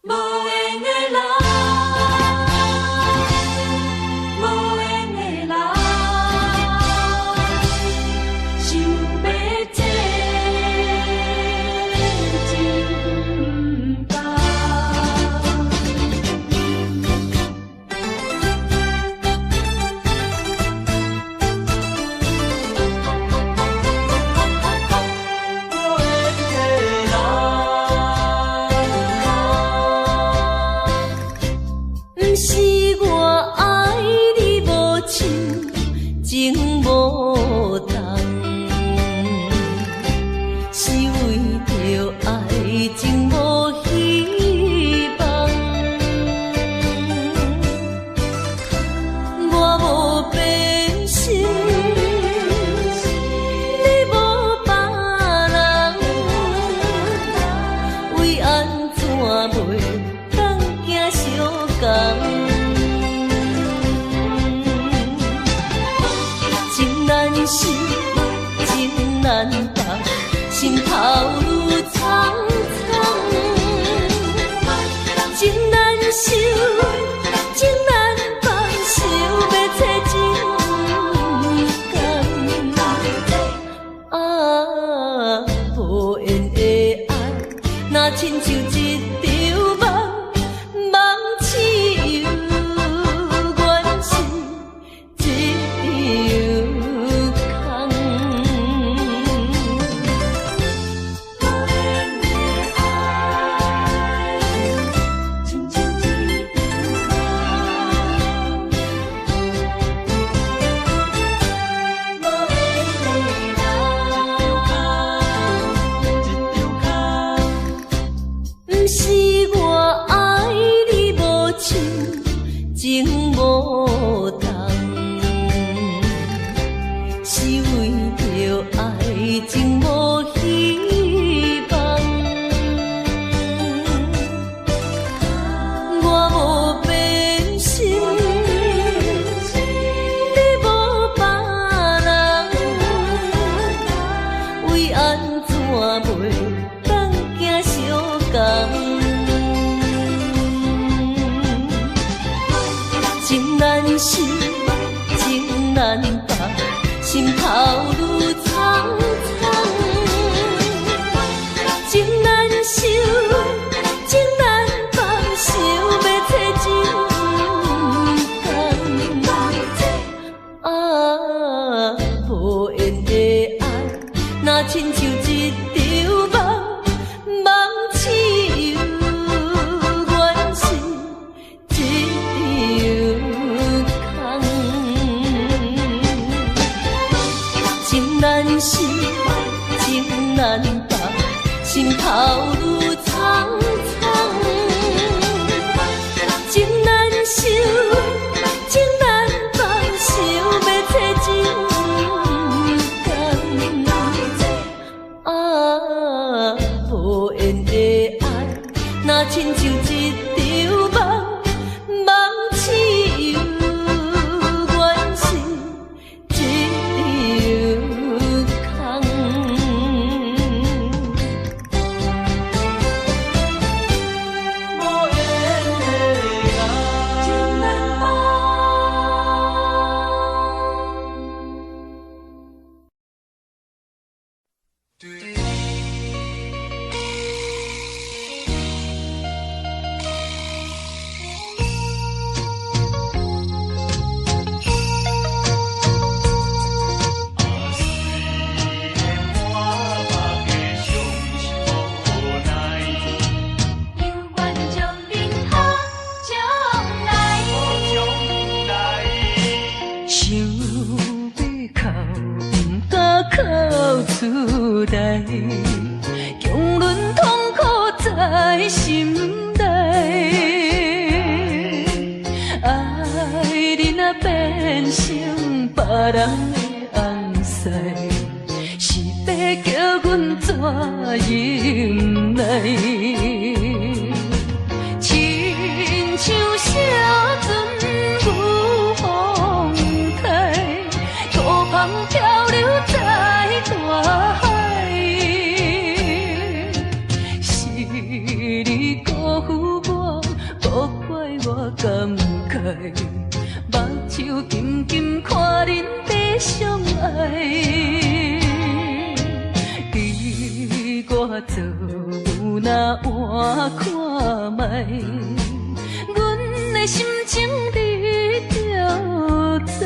无缘的人，无缘的人，想要这真不不是我爱你无像情无重，是为着爱情无希望。我无变心，你无别人，为安怎袂当行相共？情难舍，情难放，心头愈苍苍。情难收，情难放，想要找情感。啊，无缘的爱，若亲像一场梦，梦似有原是一场空。无缘的爱，亲像一场梦。无缘的人，不是我爱你无像情无重，是为着爱情无希望。我无变心，你无别人，为安怎袂当行相共？情难舍，情难放，心头愈苍苍。情难收，情难放，想要找情感。啊，无缘的爱，若亲像一场梦，梦似有原是一场空。情难舍，情难放，心头愈苍苍。情难收，情难放，想要找情感。啊，无缘的爱，若亲像一场梦，梦似有原是一场空。内，强忍痛苦在心内。爱你若变成别人的红婿，是要叫阮怎忍耐？亲像写船有风台，孤帆漂流在大海。是你辜负我，无怪我感慨，目睭紧紧看恁在相爱。你我做有哪换看卖？阮的心情你就知。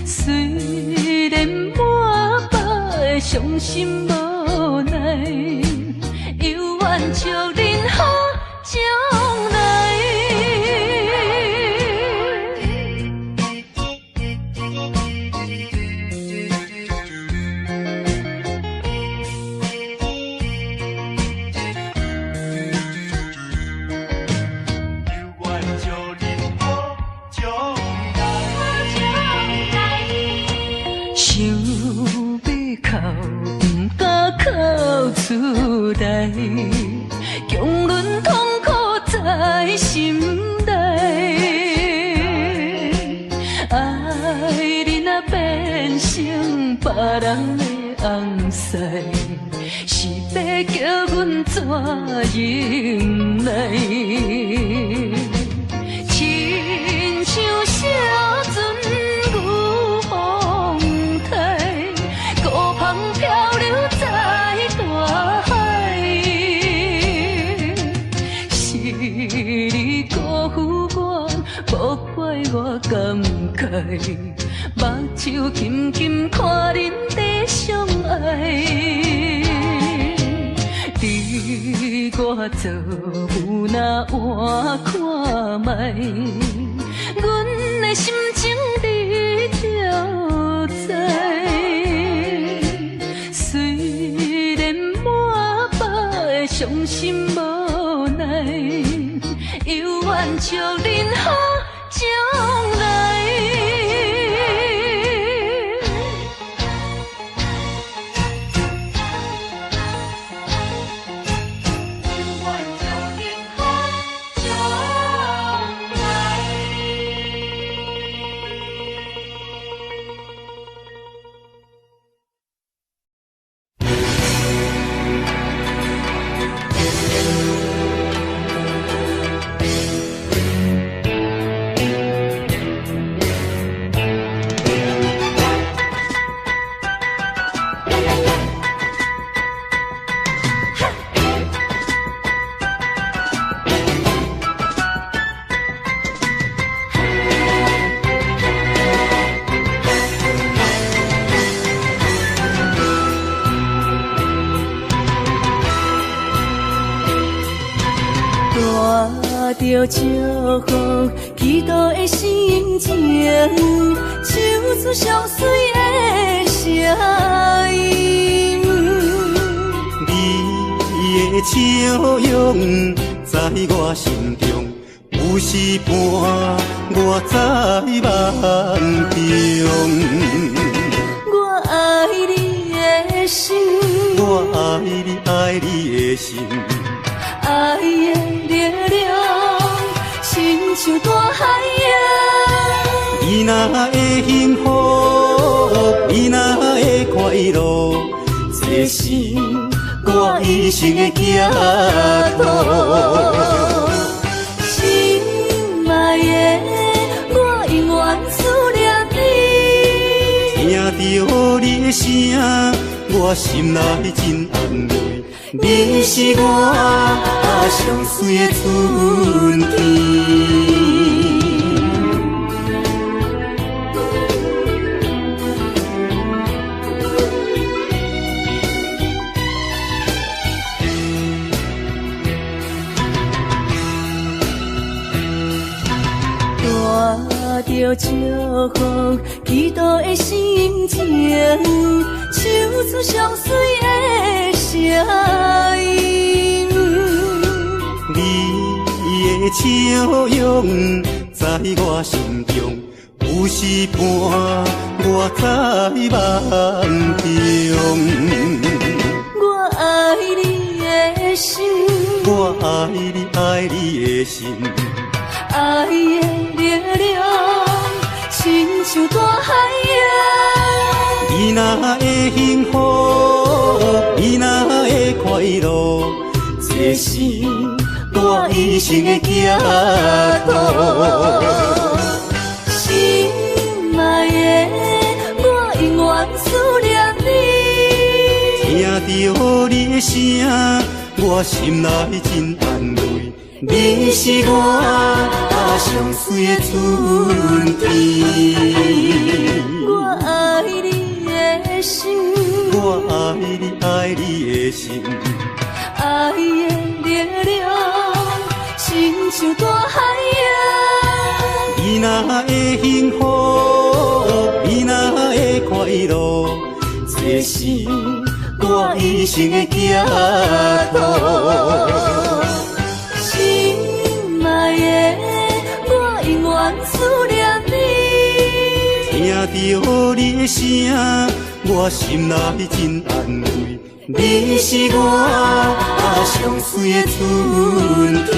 虽然满腹的伤心无奈，犹愿祝恁好将来。强忍痛苦在心内，爱你若变成别人的红婿，是要叫阮怎忍耐？亲像写船有风台，孤帆漂流在大海。你辜负我，无怪我感慨，目睭紧紧看恁在相爱。你我做有哪换看卖？阮的心情你就知。虽然满腹的伤心无奈，犹愿祝恁好将来。着祝福祈祷的心情，唱出上水的声音。你的笑容在我心中，有时伴我在梦中。我爱你的心，我爱你爱你的心，爱的力量亲像大海洋。你若会幸福，你若会快乐，这是我一生的寄托。心爱的，我永远思念你。听到你的声，我心内真安慰。你是我上水的春天。着祝福，祈祷的心情，唱出上水的声音。你的笑容在我心中，有时伴我在梦中。我爱你的心，我爱你，爱你的心，爱的力量，亲像大海洋。你若会幸福，你若会快乐，这是我一生的寄托。心爱的，我永远思念你。听到你的声，我心内真安慰。你是我上水的春天。我爱你的心，我爱你，爱你的心，爱的力量，亲像大海洋。你若会幸福，你若会快乐，这是我一生的寄托。心爱的，我永远思念你。听到你的声，我心内真安慰。你是我上水的春天。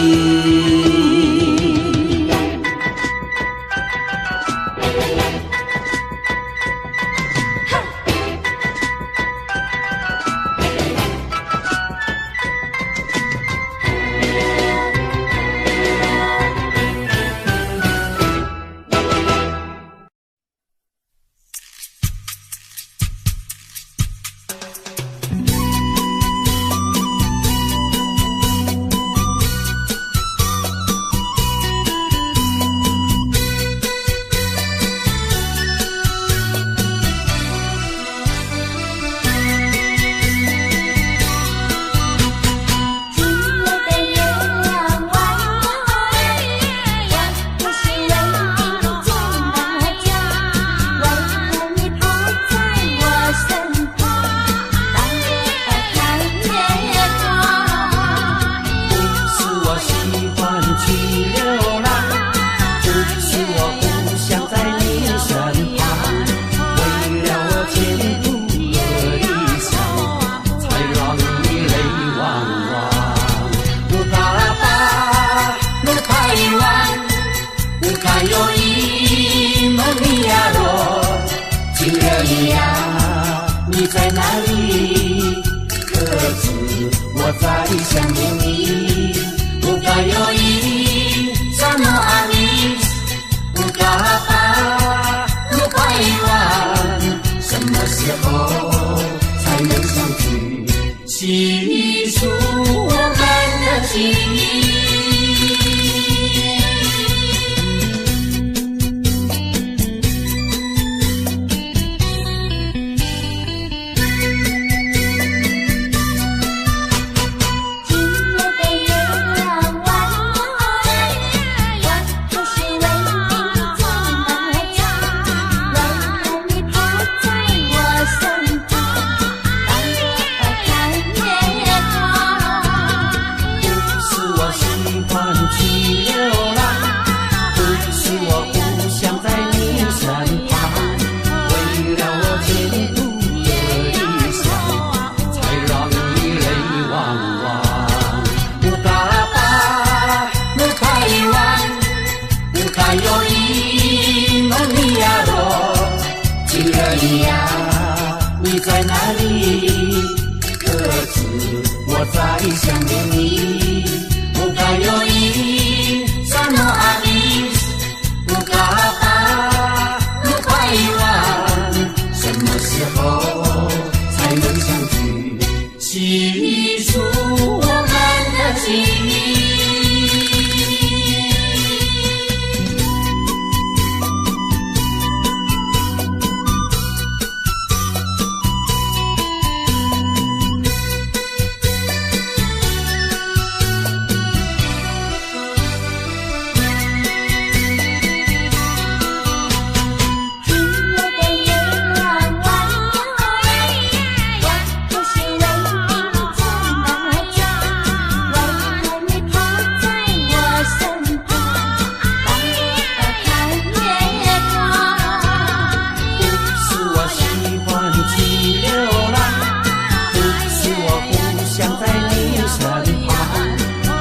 下的盼，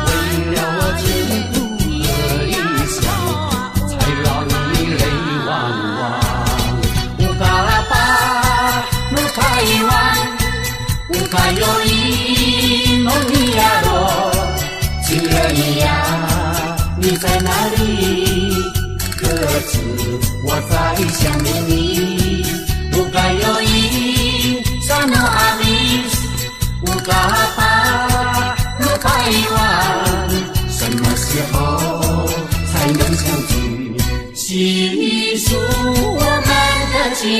为了我前途和理想，才让你泪汪汪。乌嘎巴努台湾，乌嘎有一梦尼亚罗，亲人呀，你在哪里？可知我在想念你？乌嘎有一沙诺阿米，乌嘎巴努台湾，什么时候才能相聚？细数我们的情谊。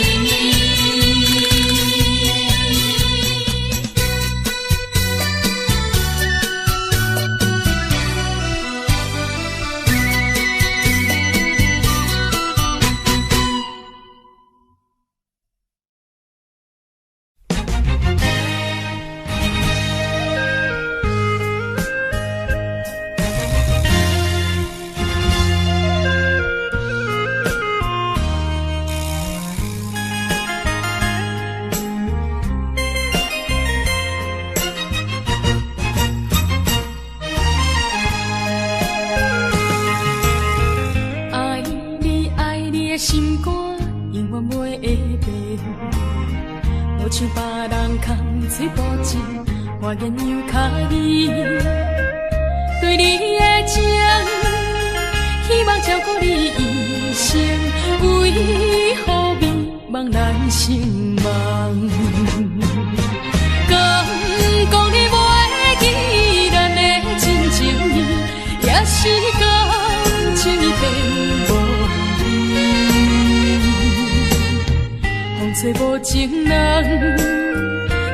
我言犹卡你，对你的情，希望照顾你一生，为何迷茫难成梦？敢讲你袂记咱的真情意，也是感情已变无味。风吹无情人。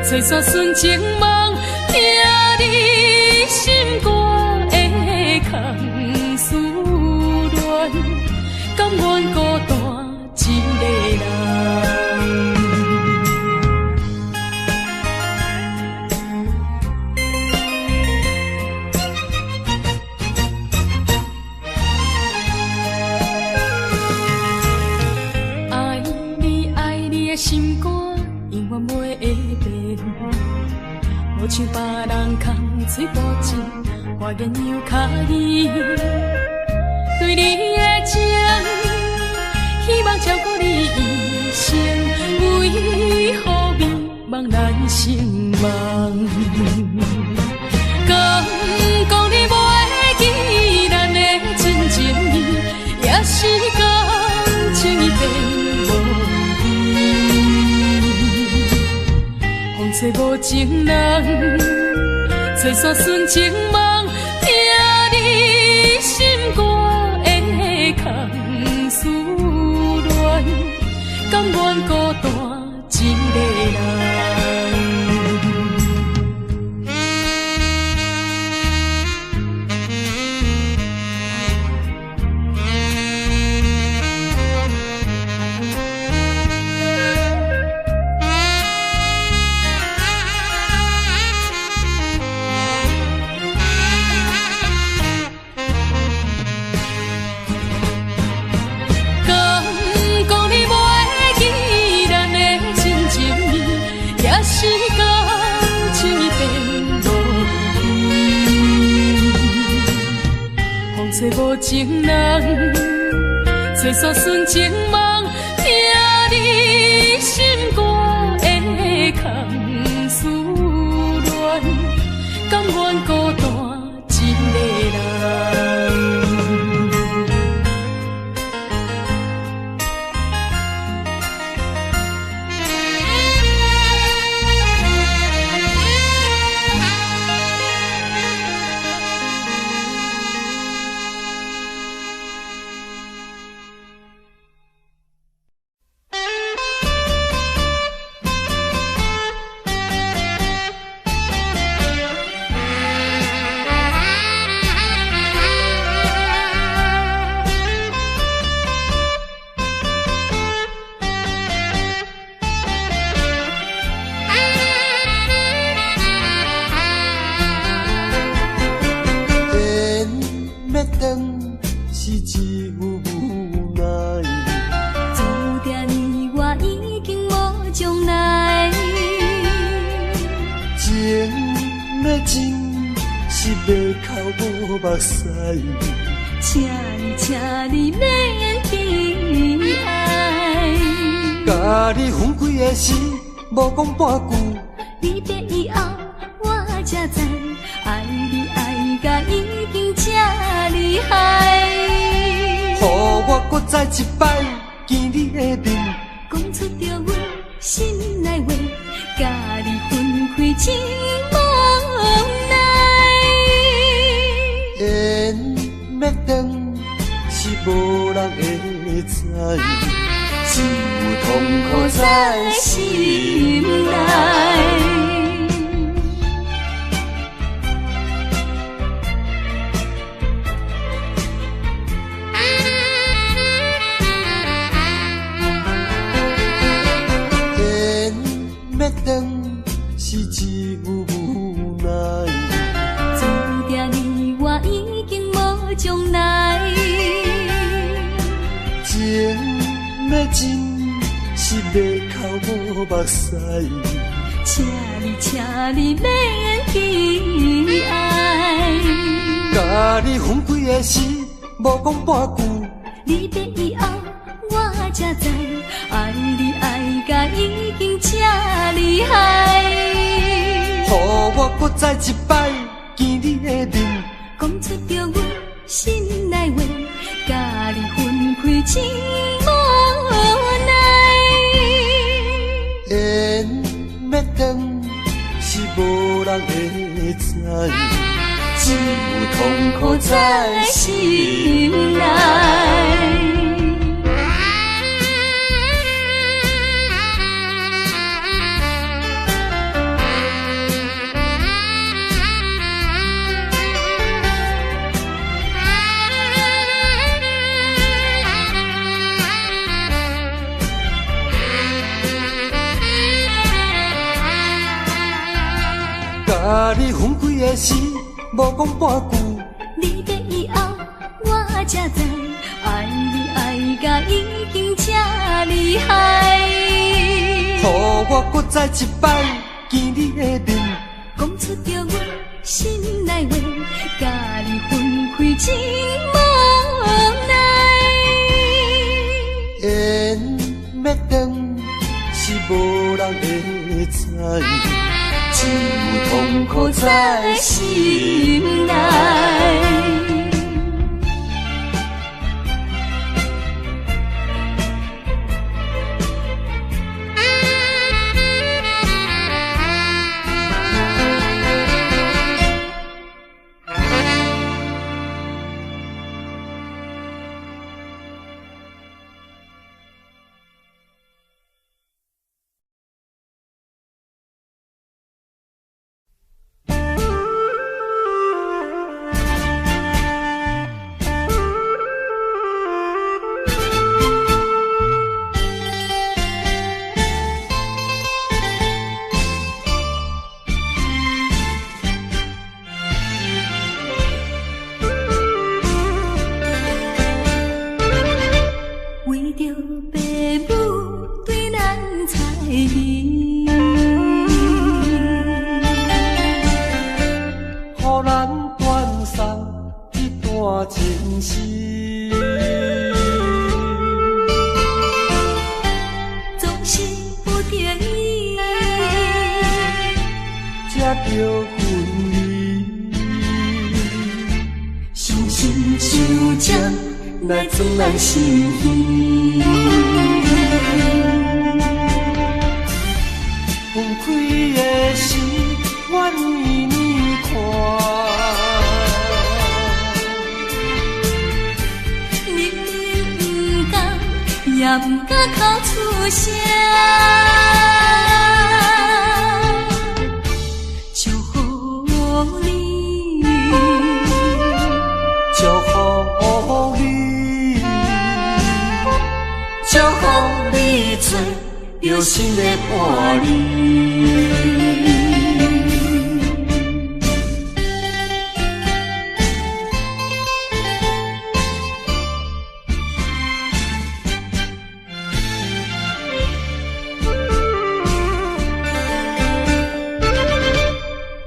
吹散纯情梦，听你心肝的空思恋，甘愿孤单一个人。爱你爱你的心肝，永远袂会变。无像别人空嘴无舌，我言犹卡你，对你的情，希望照顾你一生，为何迷茫难成梦？敢讲你袂记咱的真情意，也是感情已变无。风吹无情人，吹散纯情梦，听你心肝的空思恋，甘愿孤单一个人。吹无情人，吹散纯情梦，听你心肝的空思恋，甘愿孤单一个人。是马口无目屎。请你免悲哀。甲你分开的时，无讲半句。离别以后，我才知，爱你爱甲已经这厉害。予我搁再一摆见你的面，讲出着阮心内话，甲你分开真无奈。缘要断是无人会知，只有痛苦在心内。是只有无奈，注定你我已经无将来。情要真是马口无目屎，请你免悲哀。甲你分开的时，无讲半句。离别以后，我才知，爱你爱甲已经这厉害。予我搁再一摆见你的面，讲出着阮心内话，甲你分开真无奈。缘要断是无人会知，只有痛苦在心内。甲你分开的时，无讲半句。离别以后，我才知，爱你爱甲已经这厉害。予我搁再一摆见你的面，讲出着阮心内话，甲你分开真无奈。缘要断是无人会知，只有痛苦在心内。为着爸母对咱彩礼，予咱断送一段情丝。总是不得已，才叫分离，伤心伤将来装咱心意。分开的时，我年年看。明明不甘，也不敢口出声。祝福你，祝福你，祝福你做有心的伴侣。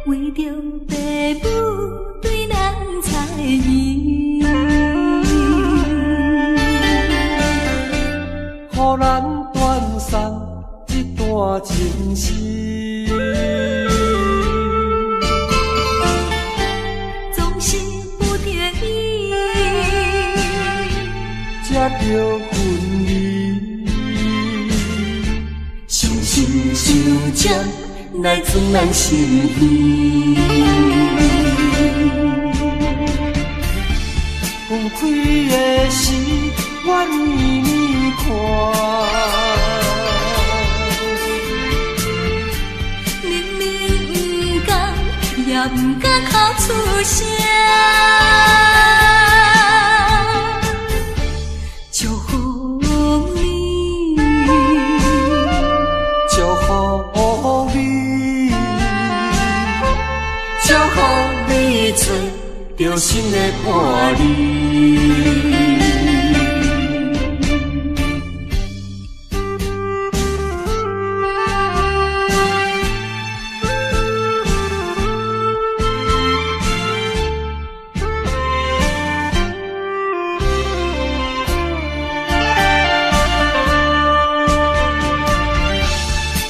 为着爸母予咱断送一段情丝。总是不得已，才着分离。伤心伤针来装咱心耳。分开的时，我年年看。明明不甘，也不敢哭出声。祝福你，祝福你，祝福你找着心的伴侣。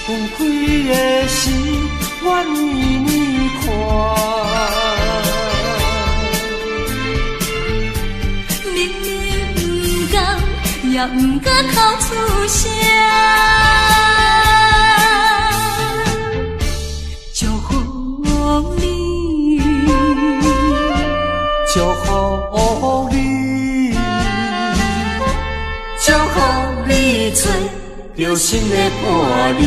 分开的时，我年年看。明明不甘，也不敢哭出声。祝福你，祝福你，祝福你找着心的伴侣。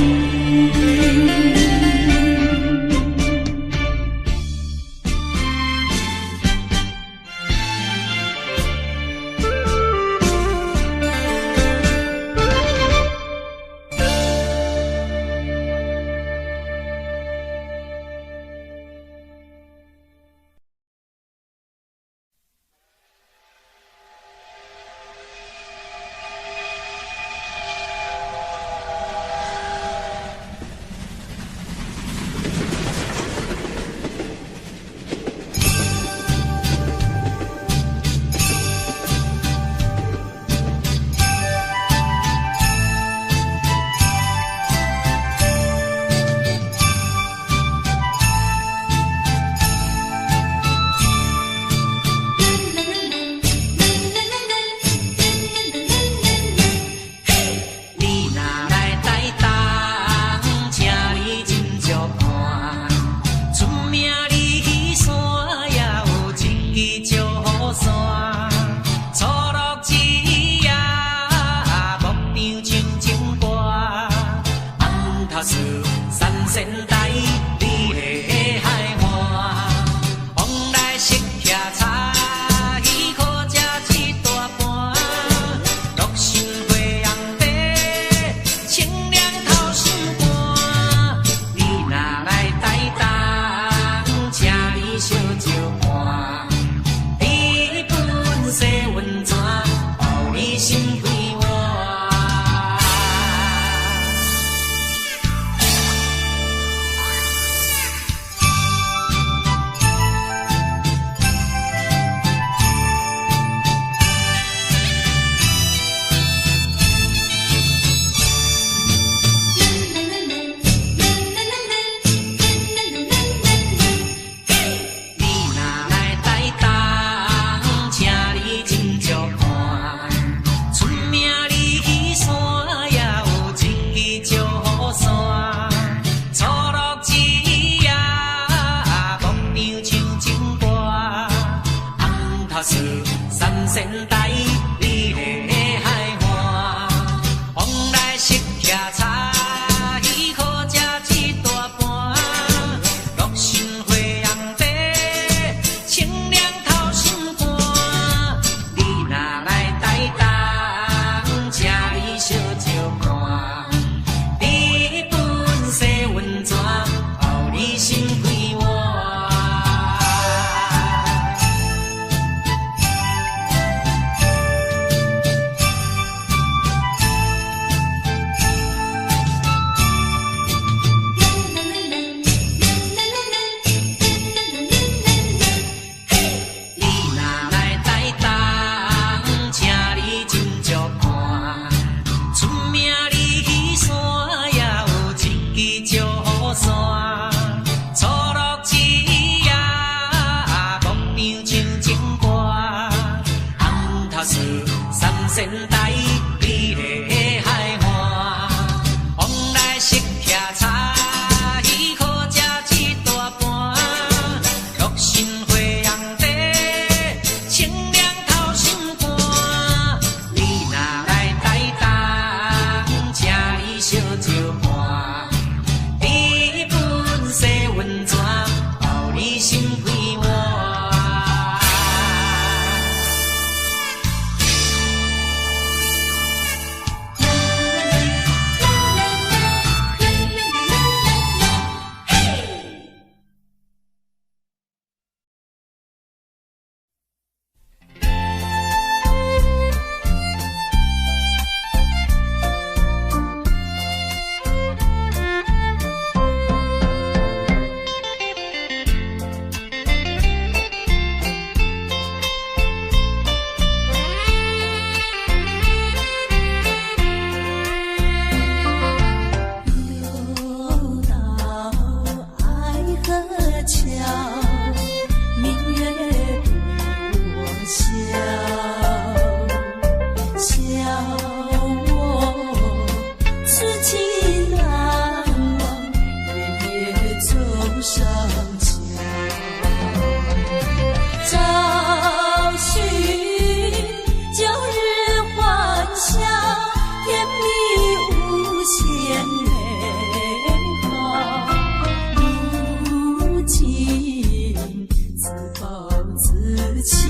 自暴自弃，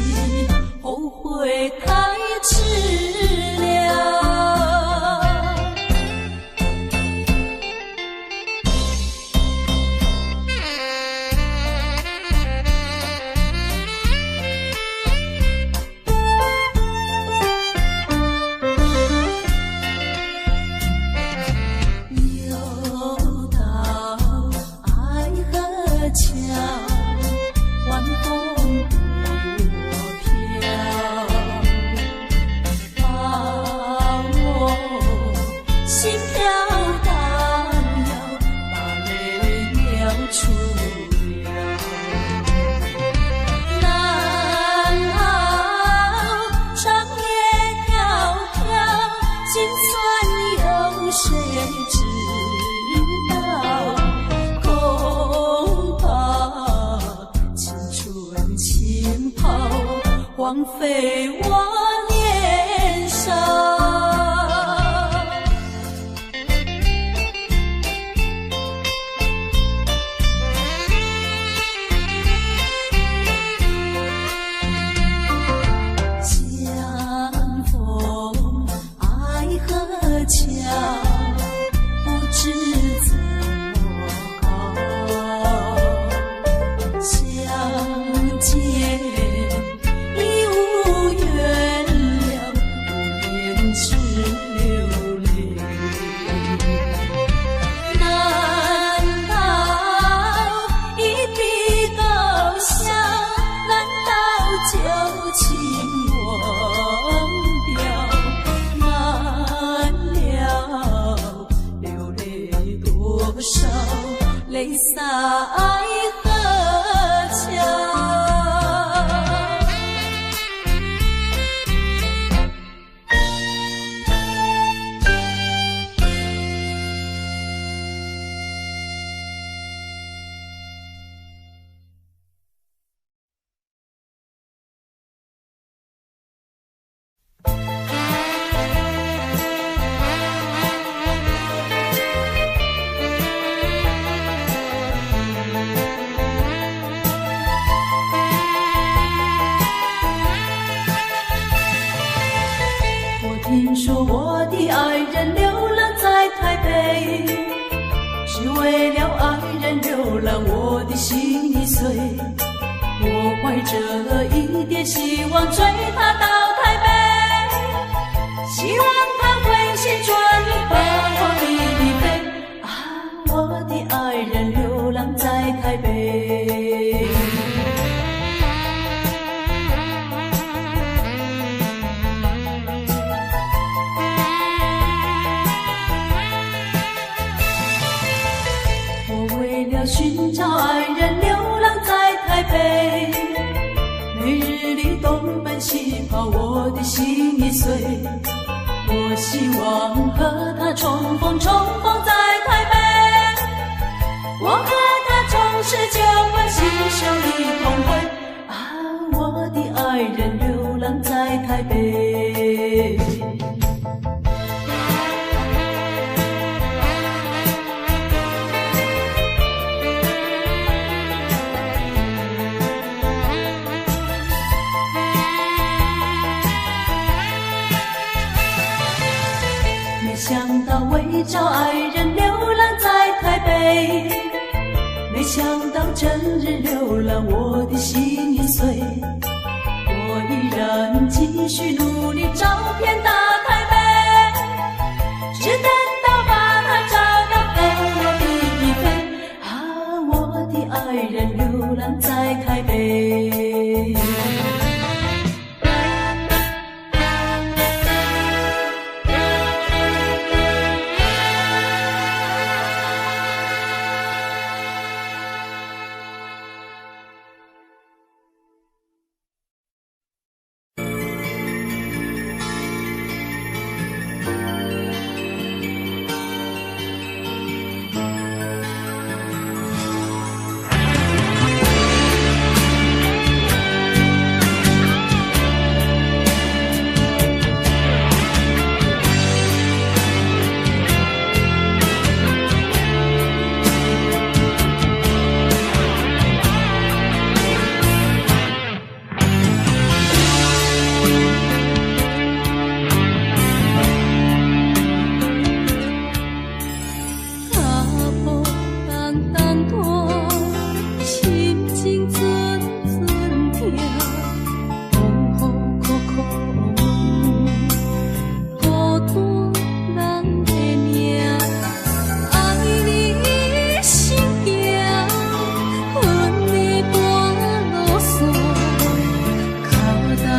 后悔太迟了。荒废我年少，相逢爱河桥，不知怎么好，相见泪洒爱河桥。听说我的爱人流浪在台北，是为了爱人流浪，我的心已碎。我怀着一点希望追他到台北，希望他会旋转把我离飞。啊，我的爱人流浪在台北。寻找爱人流浪在台北，每日里东奔西跑，我的心已碎。我希望和他重逢在台北，我和他重拾旧欢，携手一同回。啊，我的爱人流浪在台北。没想到为找爱人流浪在台北，没想到整日流浪，我的心已碎。我依然继续努力找遍大台北，只等到把他找到和我比一飞。啊，我的爱人流浪在台北。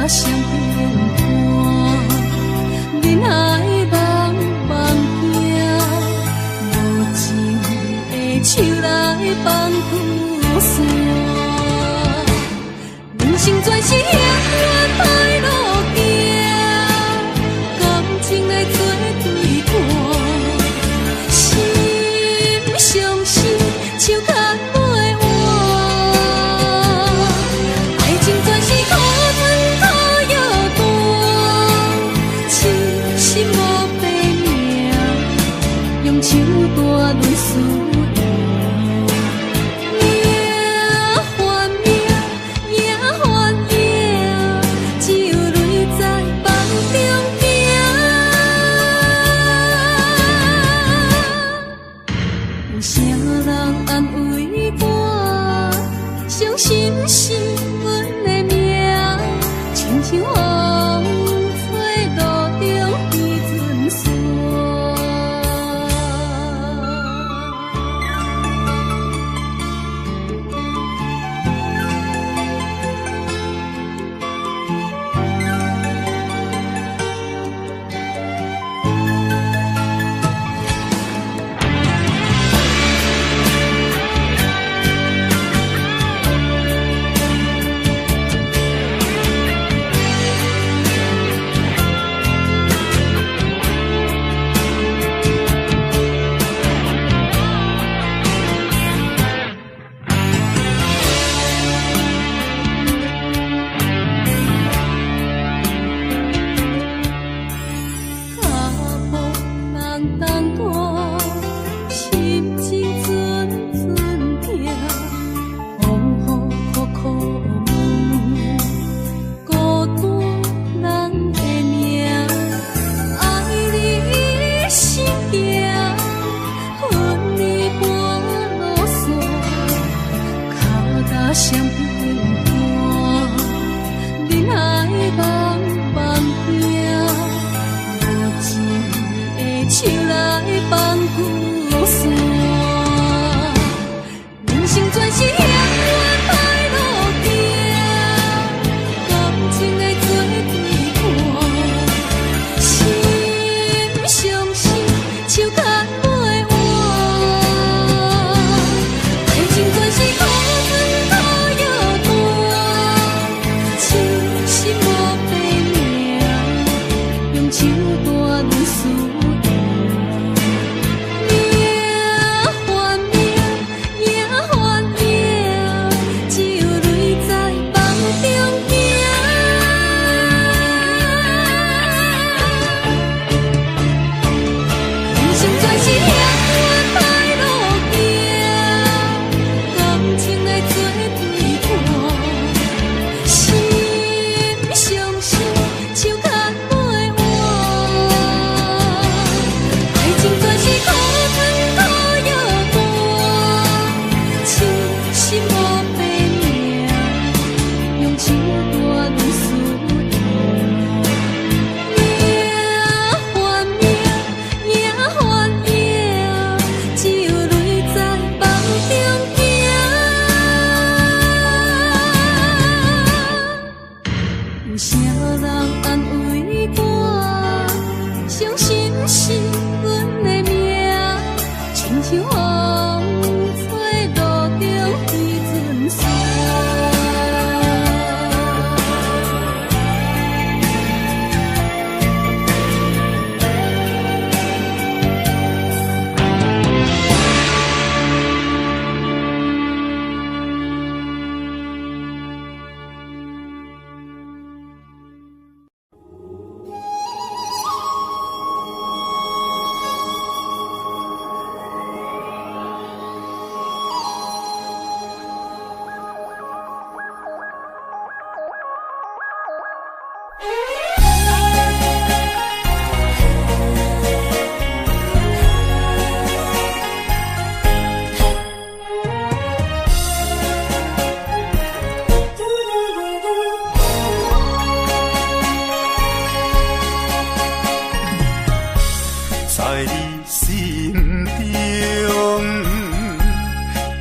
相片看，人海茫茫行，无情的手来放雨伞。人生全是险恶歹路行，感情来做对看，心相思手牵袂完。爱情全是苦春苦药断，痴心无白命，用手大泪思念。心是阮的命，亲像风吹路中飞船线。相片看，人海茫茫行，无情的手来放雨伞。人生全是险恶歹路行，感情来做对看，心相思手牵袂完，爱情全是苦春苦药断，痴心无白命，用手大泪思念。有啥人安慰我？相信是阮的命，亲像风吹路中飞船线。在你心中，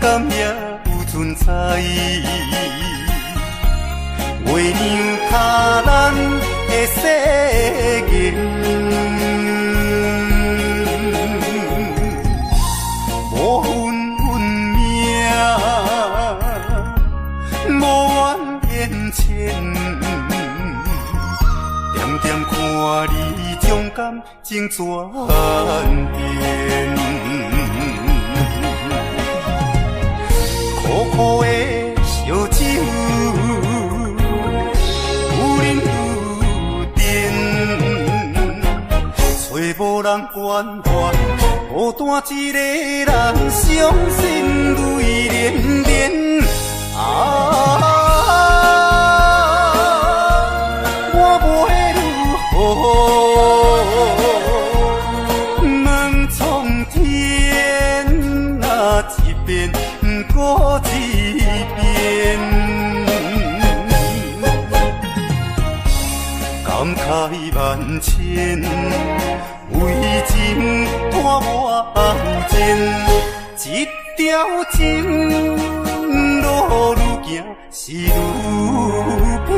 敢也有存在？月亮。他咱的世界，无分运命，无缘缘牵，点点看你将感情转变，苦苦的烧酒。无人关怀，孤单一个人，伤心泪连连。我要如何问苍天？一遍过一遍，感慨万千。为情拖我后前，一条情路愈行是愈偏。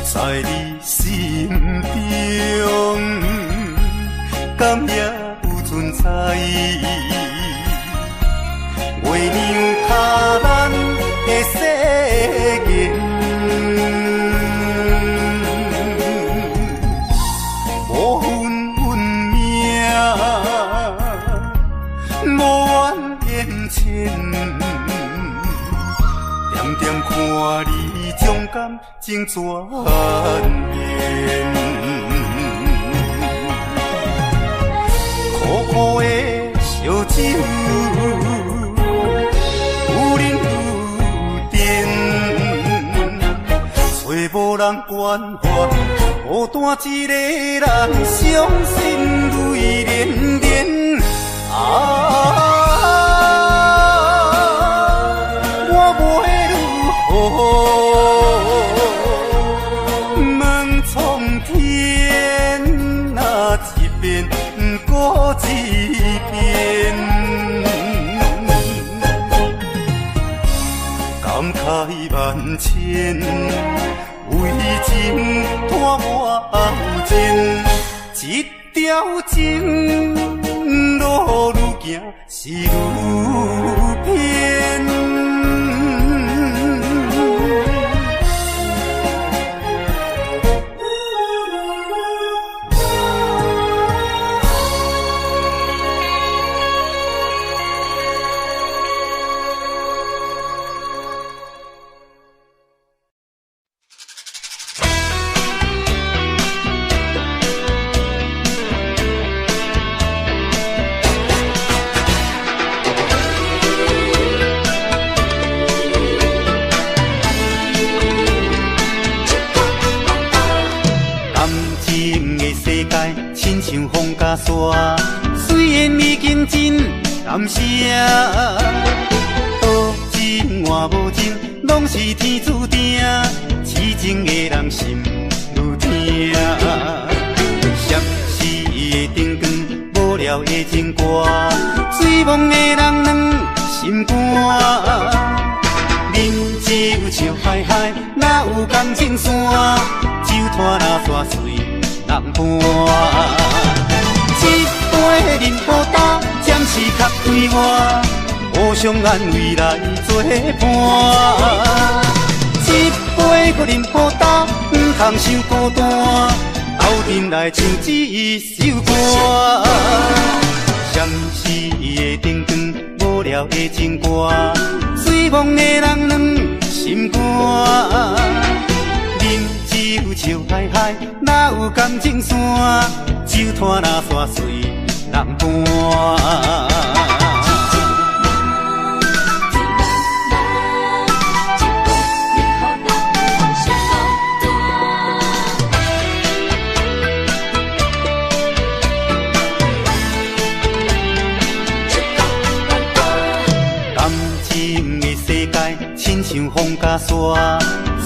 在你心中，敢也有存在？月亮他咱的世界，无分运命，无缘缘牵。点点看你将感情转变，苦苦的烧酒，有忍有甜，找无人关怀，孤单一个人，伤心泪连连。问苍天，一遍过一遍，感慨万千，为情拖我后前，一条情路愈行是愈偏。虽然已经真感谢，多情换无情，拢是天注定，痴情的人心愈痛。闪逝的灯光，无聊的情歌，醉梦的人软心肝。饮酒笑嗨嗨，哪有感情线？酒摊哪煞随人伴。一杯饮好干，暂时较快活，互相安慰来作伴。一杯搁饮好干，不通伤孤单，斗阵来唱一首歌。闪逝的灯光，无聊的情歌，醉梦的人软心肝。饮酒笑嗨嗨，哪有感情线？酒摊哪煞随人伴。亲像风甲沙，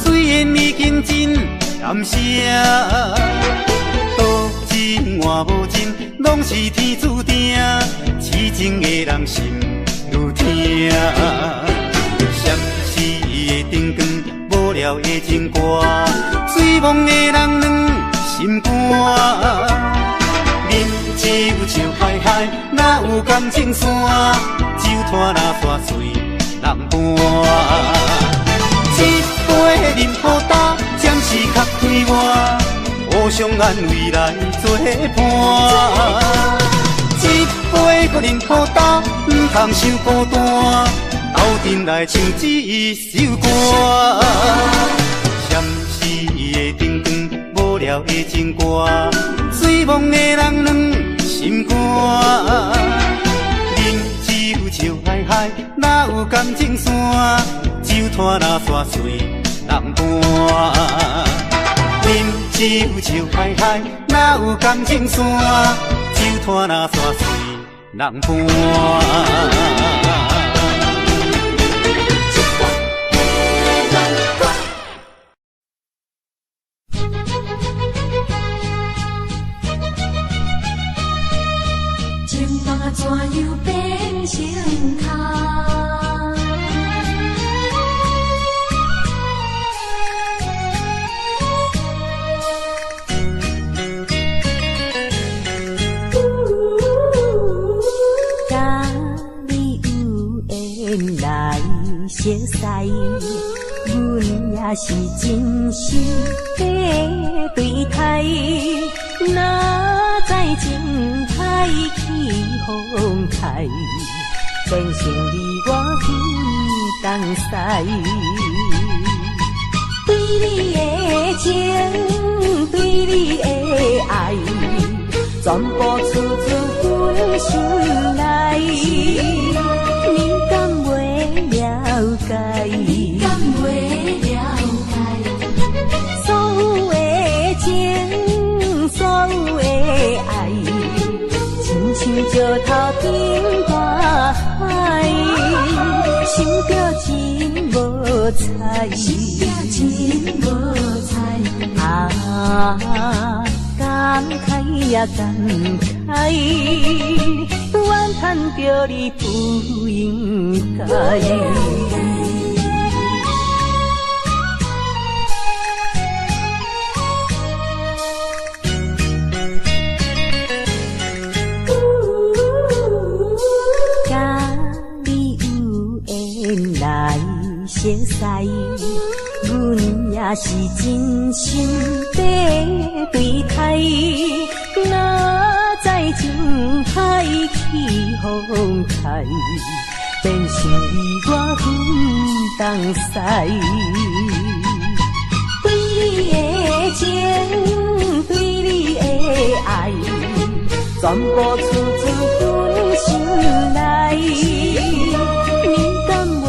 虽然已经真感谢，多情换无情，拢是天注定，痴情的人心愈痛。闪逝的灯光，无聊的情歌，醉梦的人软心肝。人只有笑海海，哪有感情线？酒摊若煞碎人伴。一杯饮好干，暂时较快活，互相安慰来作伴。一杯搁饮好干，唔通伤孤单，斗阵来唱一首歌。闪逝的灯光，无聊的情歌，醉梦的人软心肝。人只有笑海海，哪有感情线？酒摊若煞碎人伴。人只有笑海海，哪有感情线？酒摊若煞碎人伴。怎样变成空？甲你有缘来熟悉，阮也是真心在对待。哪知情海起风台，变成你我分东西。对你的情，对你的爱，全部出自阮心内。你敢袂了解？你敢袂了解？所有的情，所有的爱，亲像石头顶大海，想着真无彩，真无彩啊！感慨也感慨，怨叹着你不应该。熟悉，阮也是真心在对待。哪知情海起风台，变成你我分东西。对你的情，对你的爱，全部出自阮心内。你敢袂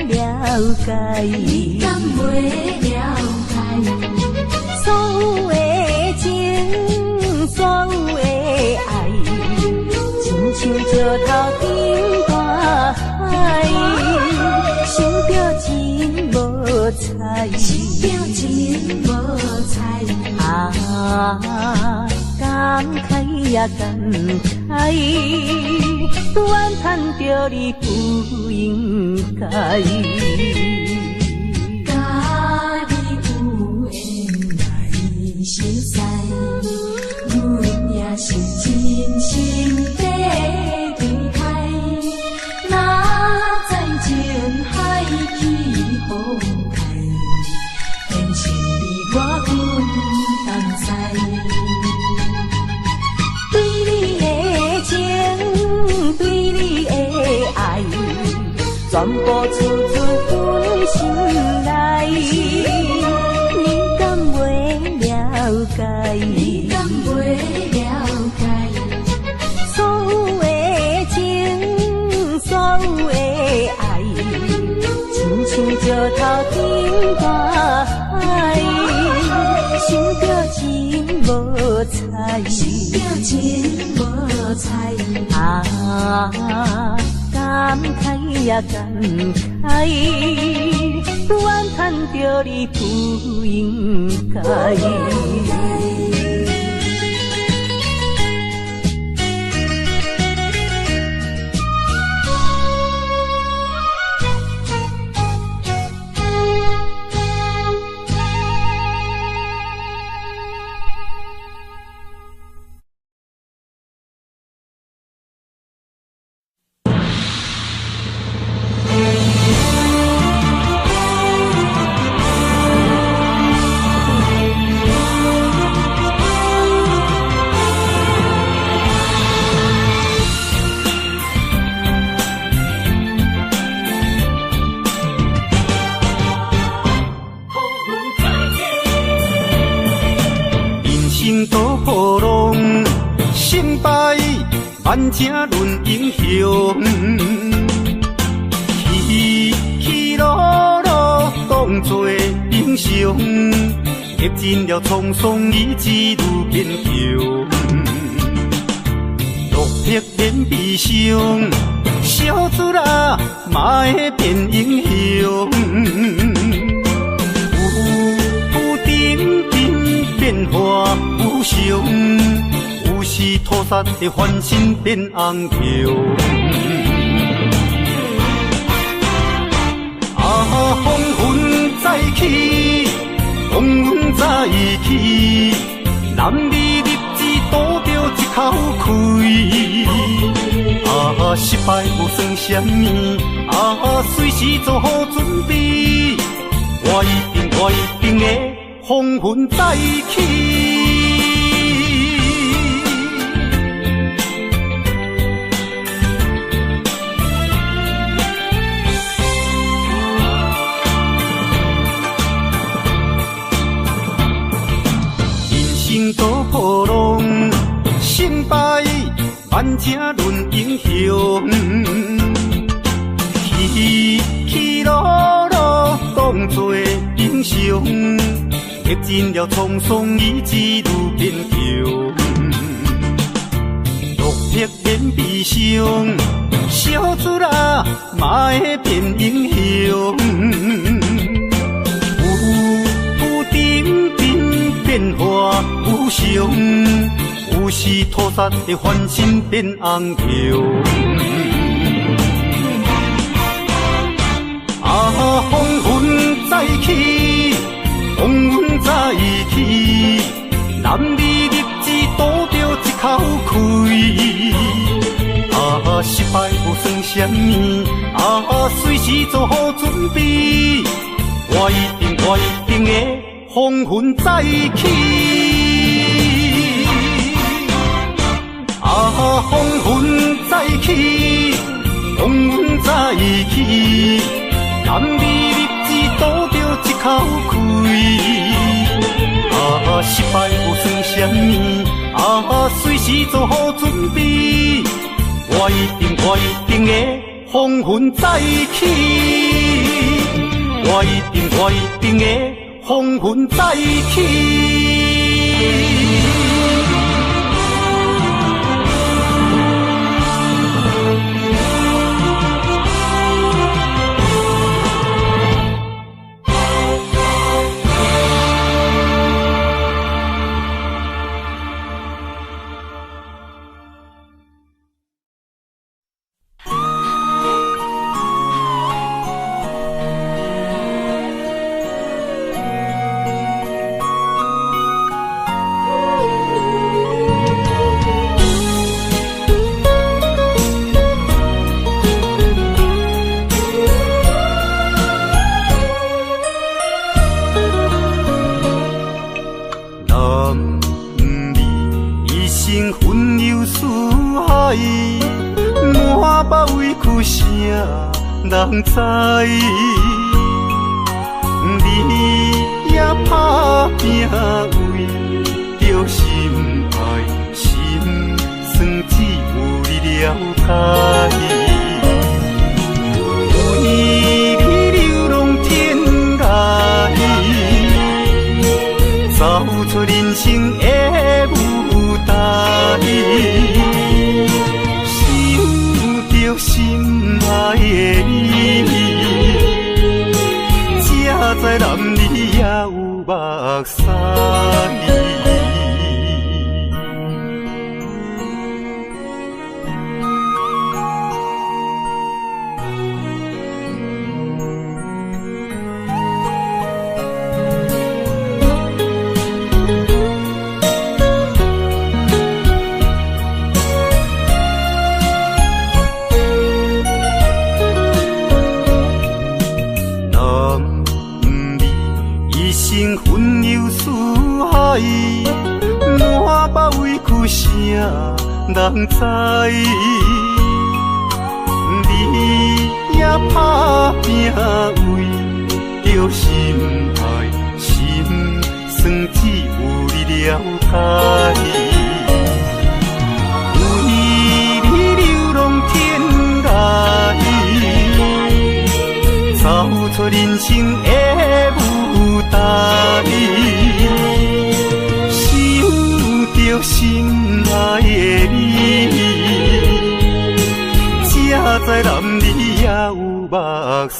了解？你敢袂了解？所有的情，所有的爱，亲像石头顶大海，想着真无彩，想着真无彩啊！感慨也感慨，怨叹着你不应该。甲你有缘来熟悉，阮也是真心在对待。哪知情海起风台，变成你我分东西。对你的情，对你的爱，全部出自阮心内。你敢袂了解？你敢袂了解？所有的情，所有的爱，亲像石头顶大海，想着真无彩，想着真无彩啊！感感慨呀感慨，怨叹着你不应该。万正论英雄，起起落落当作英雄，历尽了沧桑，意志愈坚强。落魄变悲伤，小子啦嘛会变英雄。有点点变化无常。有时土煞会翻身变红桥，风云再起，风云再起，男儿立志赌着一口气。失败无算什么，随时做好准备，我一定会风云再起。多波浪，胜败万正论英雄，起起落落当作英雄，历尽了沧桑，意志愈坚强。落魄变悲伤，小子啦嘛会变英雄。有点点变化无常，有时土煞会翻身变红桥。风云再起，风云再起，男儿立志赌着一口气。失败无算什么，随时做好准备，我一定会风云再起。风云再起，风云再起，男儿立志赌着一口气。失败无算什么，随时做好准备，我一定会风云再起。我一定会风云再起。人知，你也打拼为着心爱，心酸只有你了解。为你流浪天涯，走出人生的舞台，想着心。爱的你，才知男儿也有目屎。分忧思海，满腹委屈谁人知？你也打拼为着心爱，心酸只有你了解。为你流浪天涯，走出人生的舞台。想着心爱的你，才知男儿也有目屎。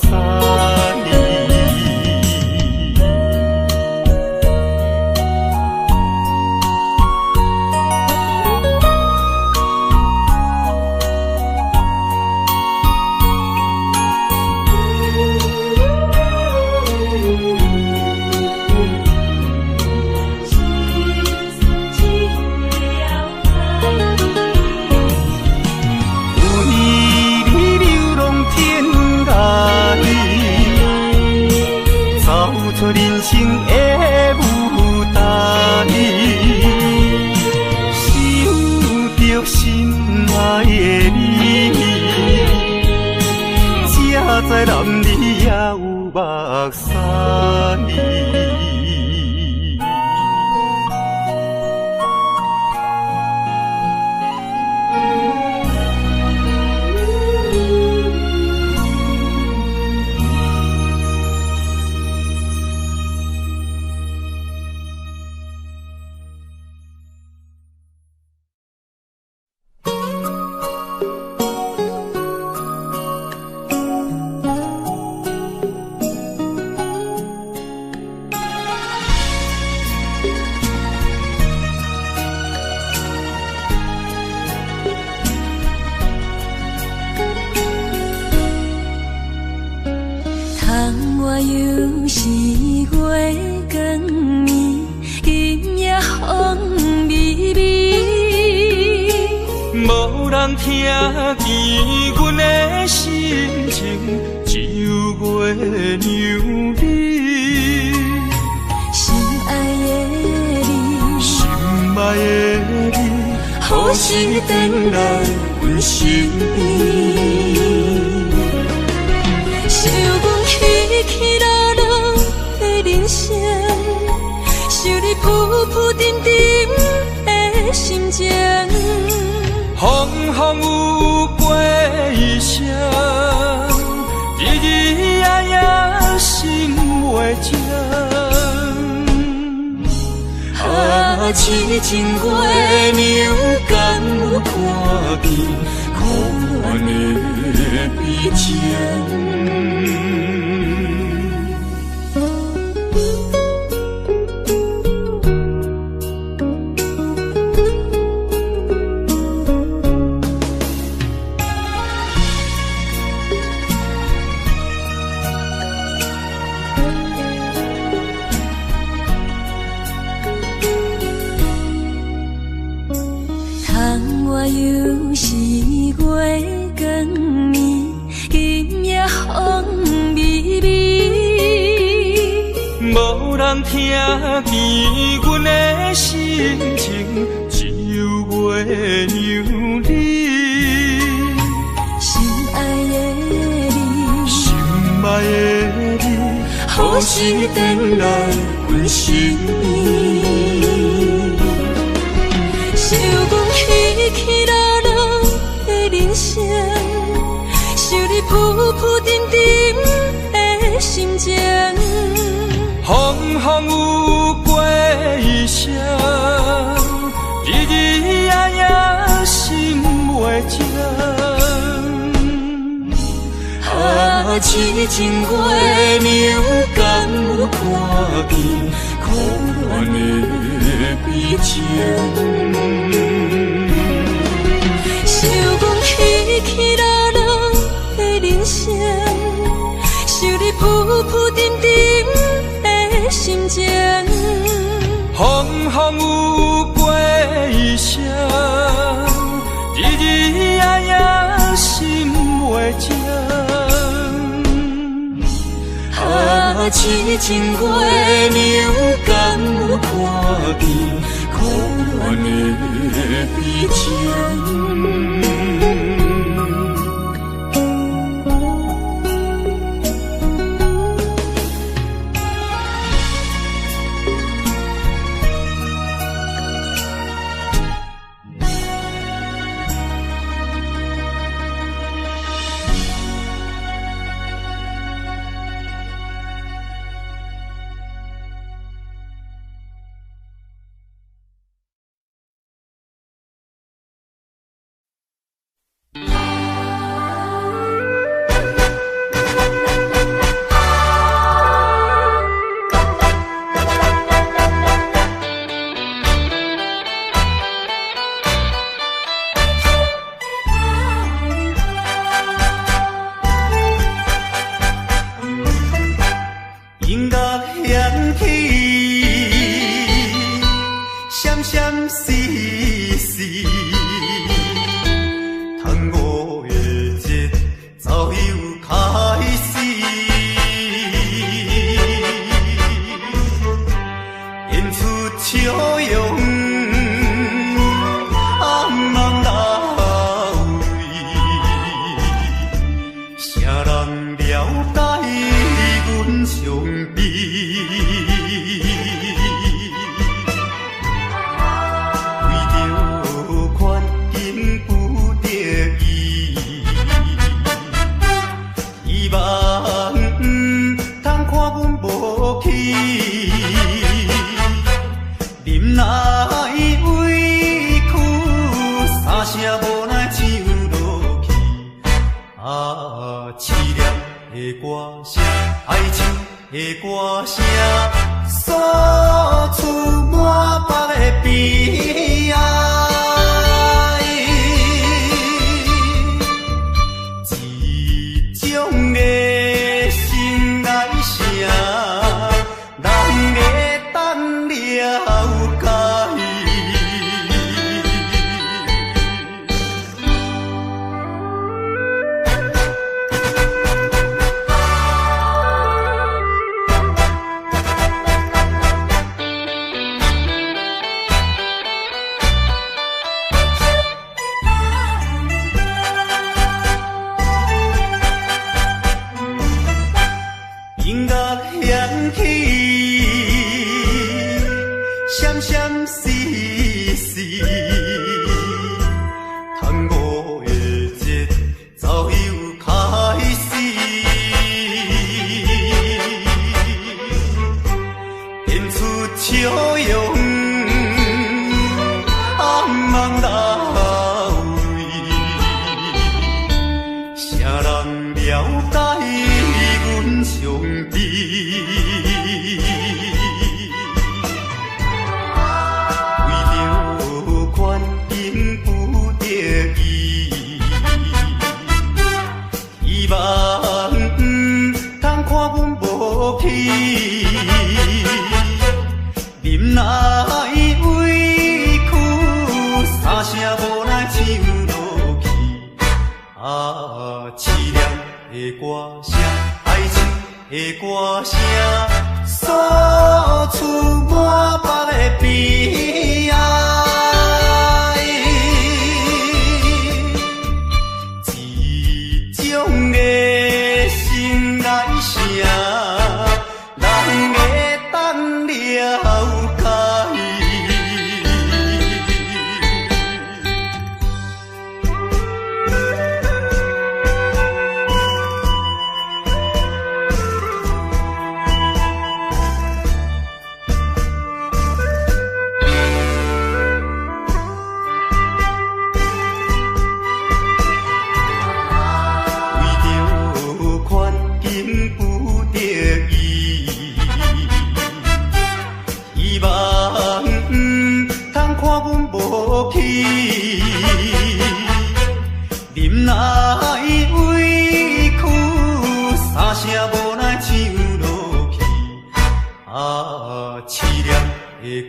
人生的舞台，想着心爱的你，才知男儿也有目屎。又是月光暝，今夜风微微，无人听见阮的心情，只有月流离。心爱的你，心爱的你，何时回来阮身边？想阮起起落落的人生，想你浮浮沉沉的心情。风风有过一生，日日夜夜心袂静。痴情月流敢有看见苦怨的悲情？又是月光暝，今夜风微微，无人听见阮的心情，只有月流离。心爱的你，心爱的你，何时回来阮身边？想阮起起落落的人生，想你浮浮沉沉的心情。风风有过一生，日日夜夜心袂静。痴情月娘敢有看见可恋的悲情？想讲稀奇拉拉的人生，想你浮浮沉沉的心情。风风有过一声，日日夜夜心袂静。痴情月娘敢有看见可恋的悲情？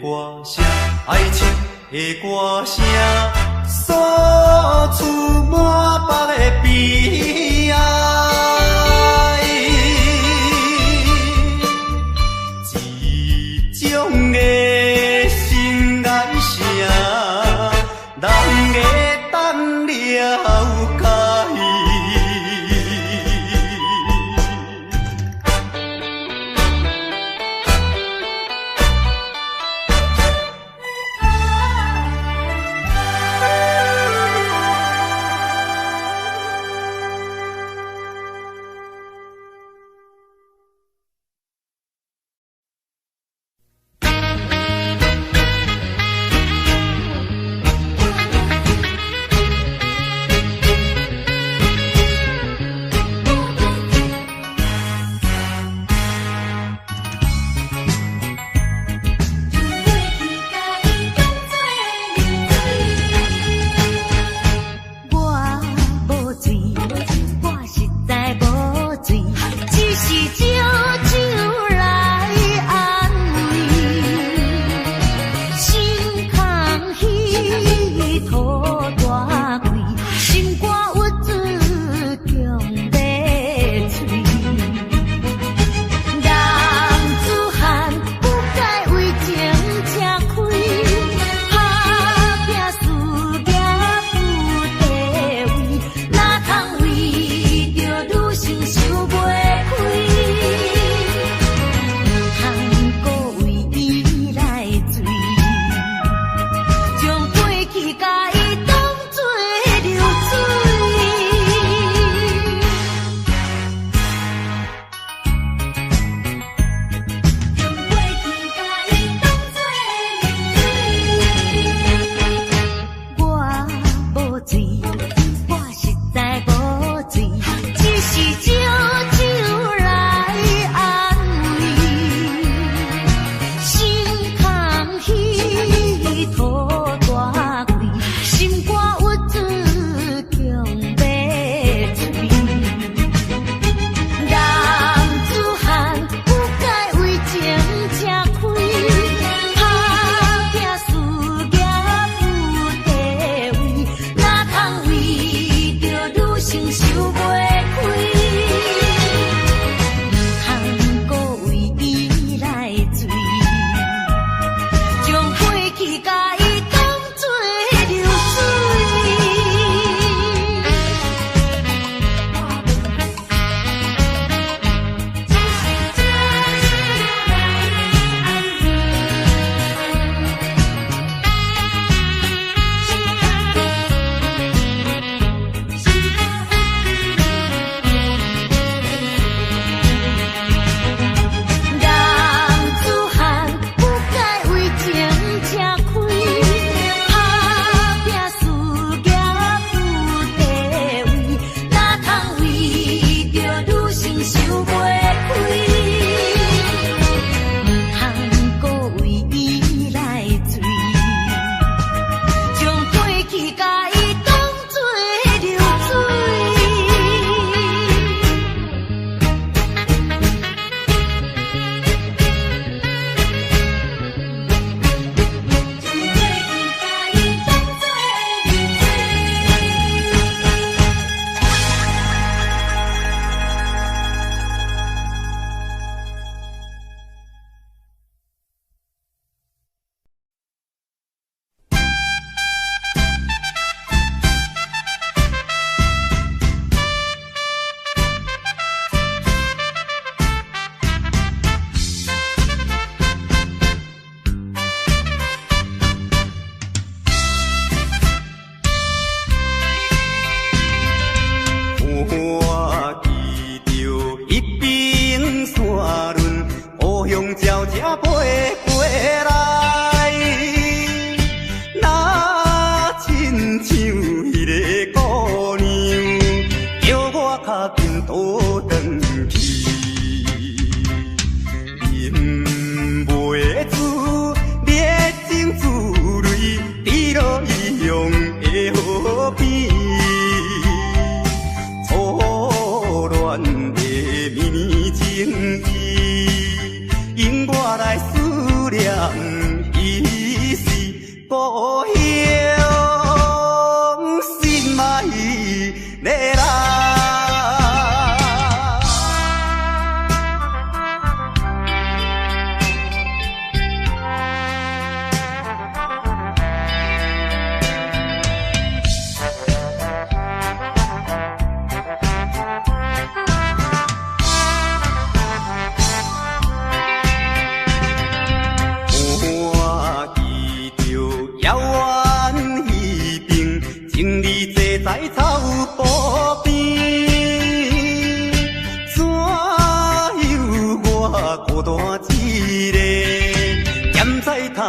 歌声，爱情的歌声，诉出满腹的悲哀。这种的心爱声，人会当了解。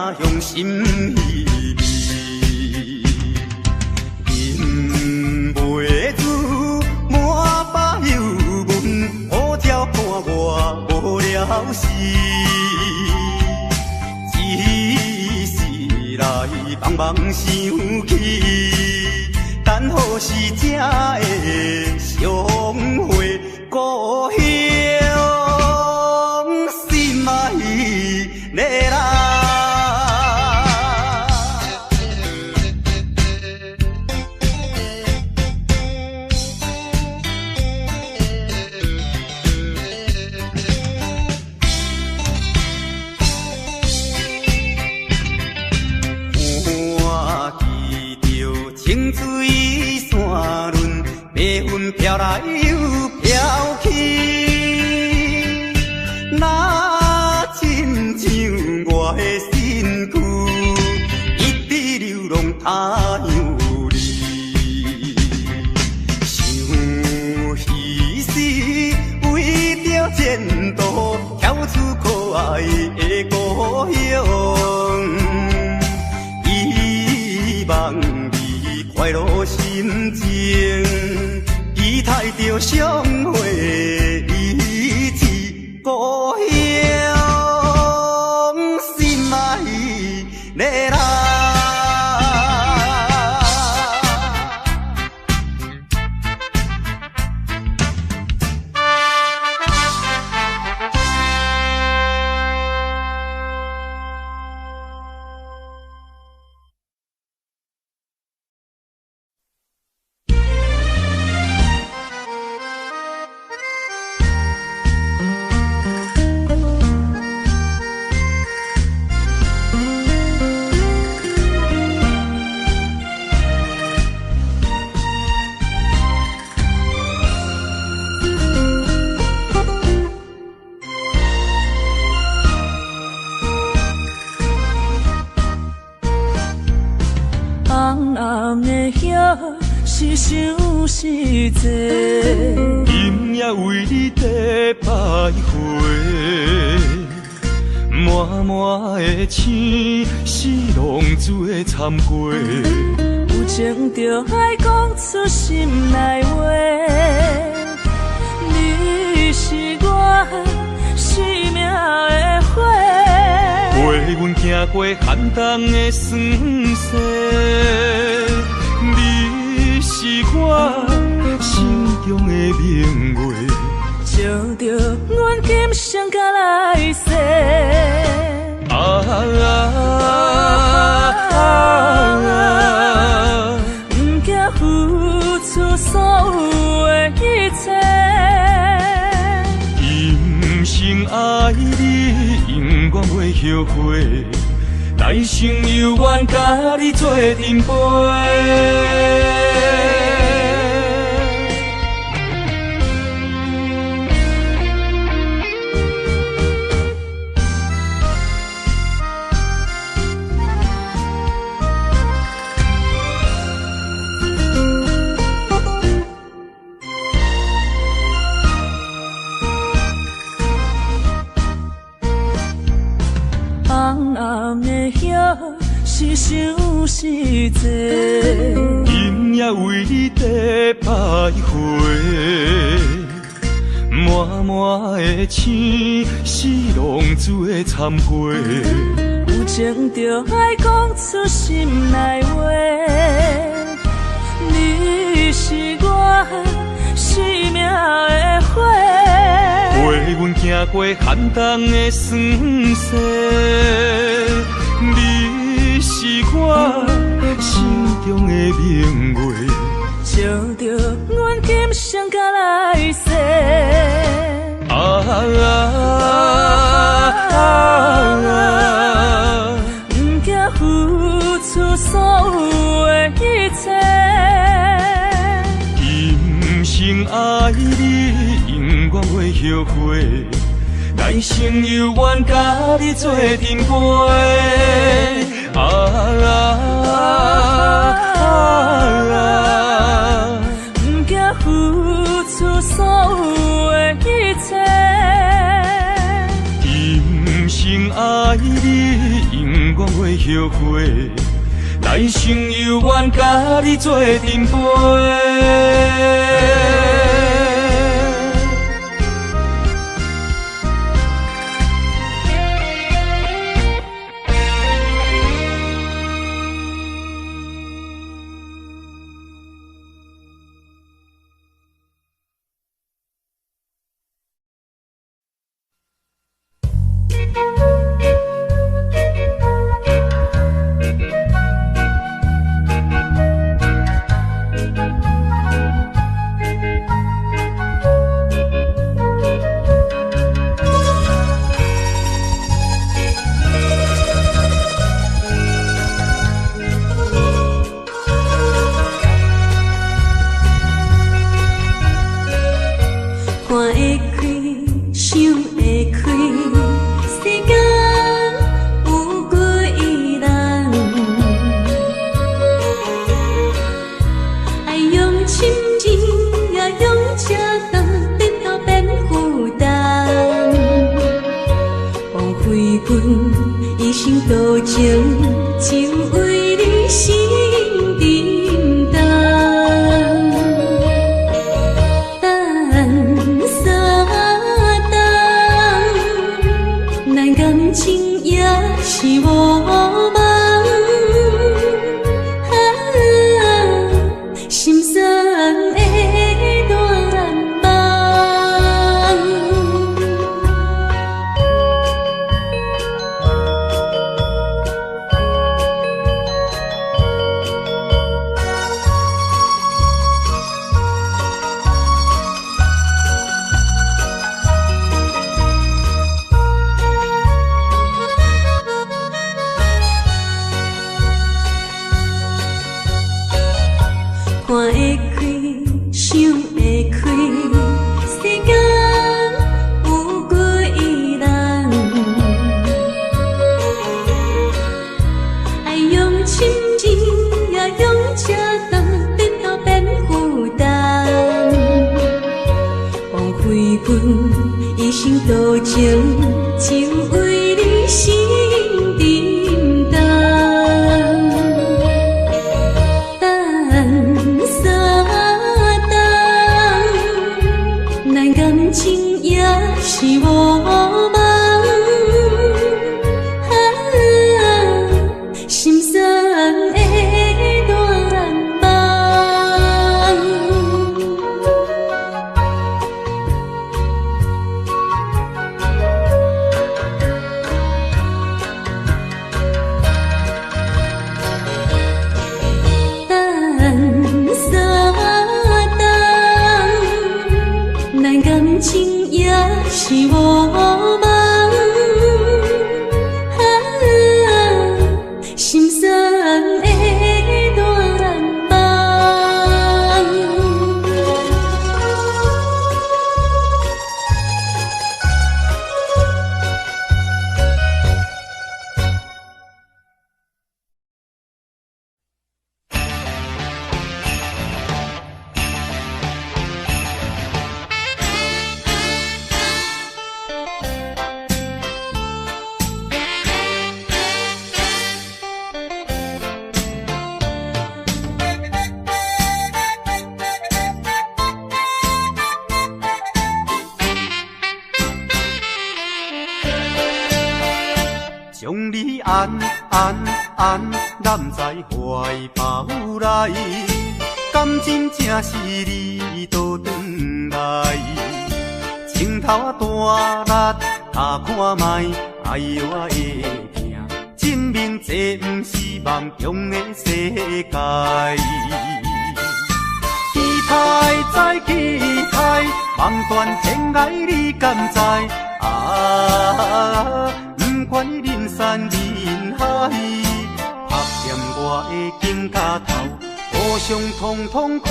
向心意因袂住满把忧闷，好条看我无了时，一时来茫茫想起，等何时才会相会故乡？心爱的人。情水山轮，迷魂飘来又飘去，那亲像我的身躯，一直流浪他乡里。想彼时为着前途，跳出可爱的故乡，希望快乐心情，期待着相会一起故乡，心爱的人。是想是多，今夜为你在徘徊，满满的青是浪做参过，有情就爱讲出心内话，你是我生命的花，陪阮行过寒冬的酸涩。你是我心中的明月，照着阮今生甲来世。不惊付出所有的一切，今生爱你，永远袂后悔。来生有缘，甲你做阵陪。红暗的夜是想是多，今夜为你在徘徊，满满的青是浪做参陪，有情就爱讲出心内话，你是我生命的花。陪阮行过寒冬的酸涩，你是我心中的明月，照着阮今生甲来世。不惊付出所有的一切，今生爱你，永远袂后悔。来生有缘，甲你做阵陪。不惊付出所有的一切，今生爱你，永远永远袂后悔。来生有缘，甲你做阵陪。将你安揽在怀抱内，感情正是你倒转来，情头啊大力，他看卖，哎呦我会惊，证明这不是梦中的世界。期待再期待，梦断天涯你敢知？不管人山人海，拍掂我的肩胛头，互相痛痛快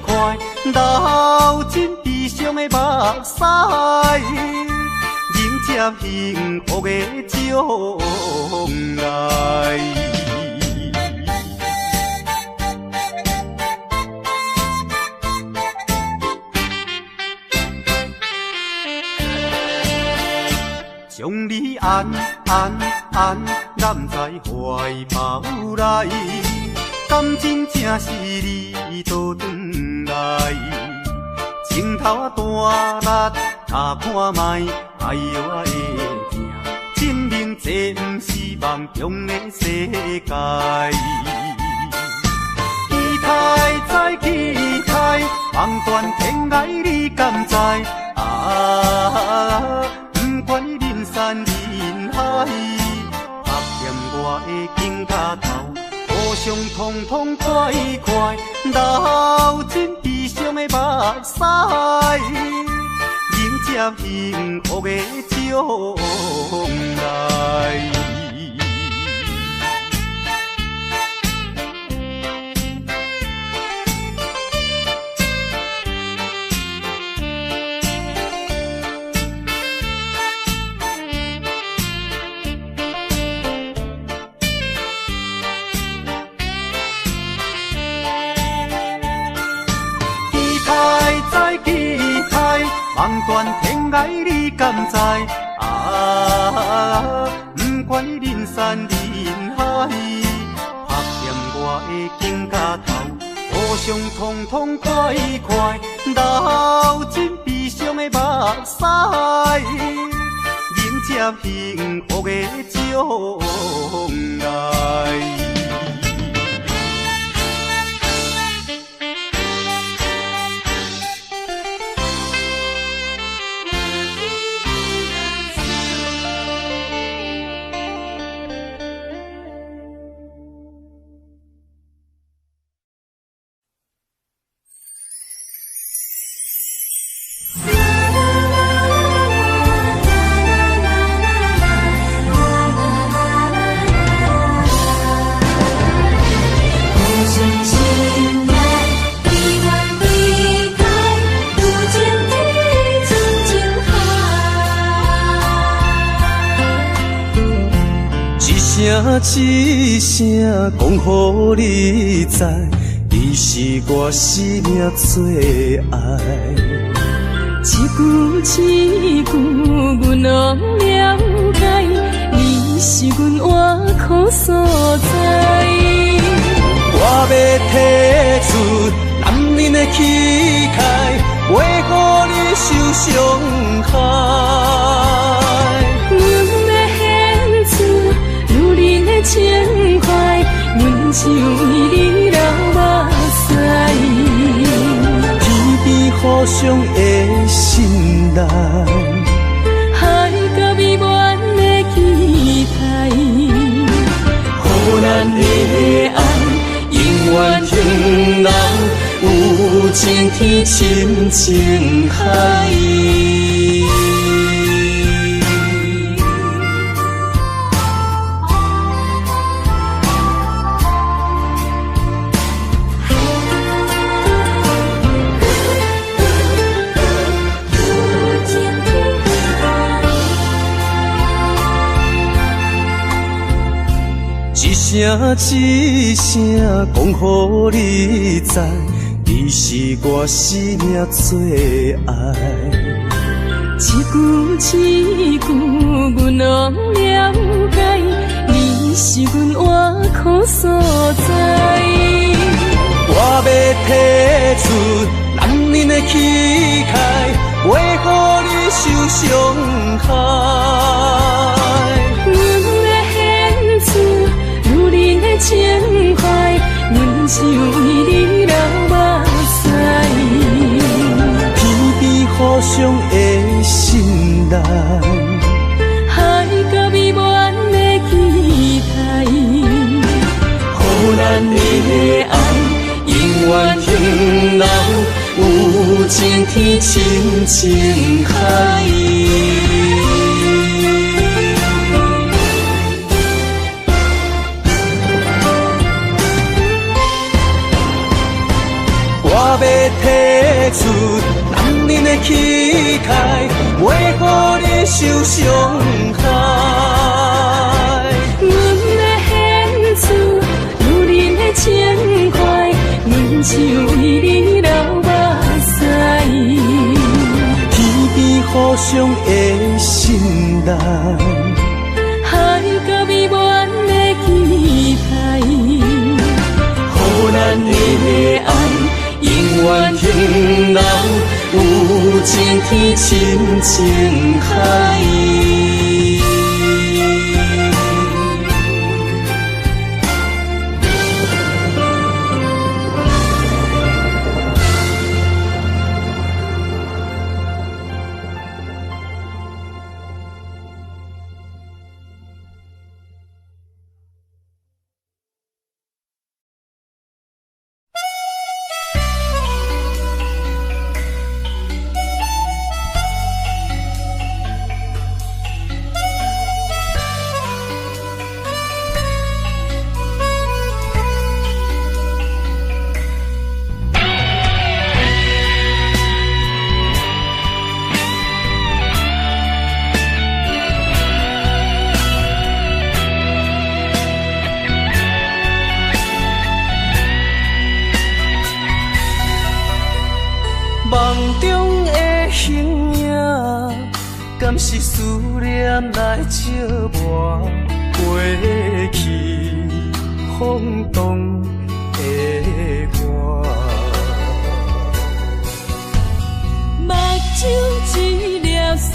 快，流尽悲伤的目屎，迎接幸福的将来。将你安揽在怀抱内，敢真正是你倒转来？情头大力打看卖，哎呦我的命，证明这不是梦中的世界。期待再期待，望断天涯你敢知？不管你人山人海，拍欠我的肩胛头，互相通通快快，流尽悲伤的目屎，迎接幸福的将来。望断天涯你敢知？不管你人山人海，拍欠我的肩胛头，互相通通快快，流尽悲伤的目屎，迎接幸福的将来。一声讲予你知，你是我生命最爱。一句阮拢了解，你是阮活苦所在。我要提出男人的气概，袂予你受伤害。情怀，阮只为你流目屎，天边互相的信赖，海角美满的期待，予咱的爱永远停留，有情天深情海。一声讲予你知，你是我生命最爱。一句阮拢了解，你是阮活苦所在。我要提出男人的气概，袂予你受伤害。情怀，阮只为你流目屎，天边互相的信赖，海角美满的期待，予咱的爱永远停留，有情天深情海。我要提出男人的气概，袂予你受伤害。阮要献出女人的情怀，阮只为你流目屎，天边互相的心内，海角美满的期待，予咱的爱永远停留，有情天深情海。梦中的形影，敢是思念来照磨过去风动的我？目睭一粒线，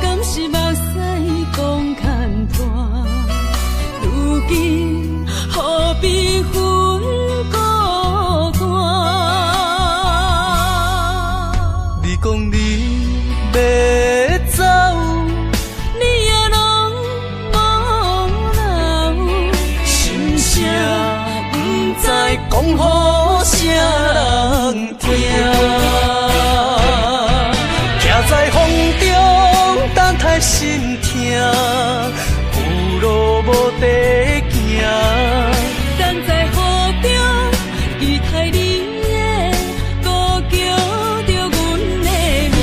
敢是目屎讲牵拖？如今何必分孤单？你讲你要走，你也拢无留，心声不知讲予啥人听。徛在风中，等待心痛，有路无地行。等在雨中，期待你的歌叫着阮的名。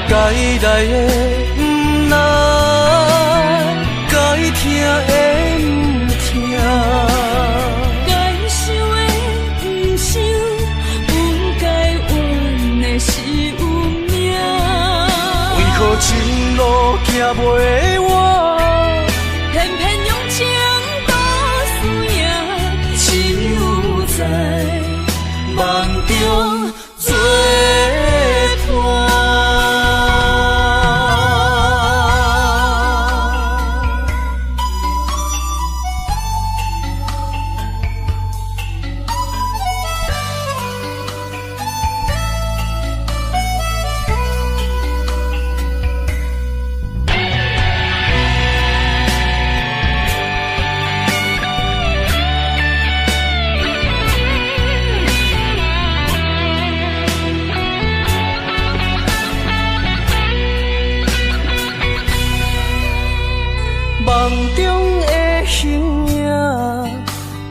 该来的不来，该听的不听，该想的不想，不该怨的是运命。为何前路行袂完？偏偏用情多输赢，只有在梦中作伴。梦中的形影，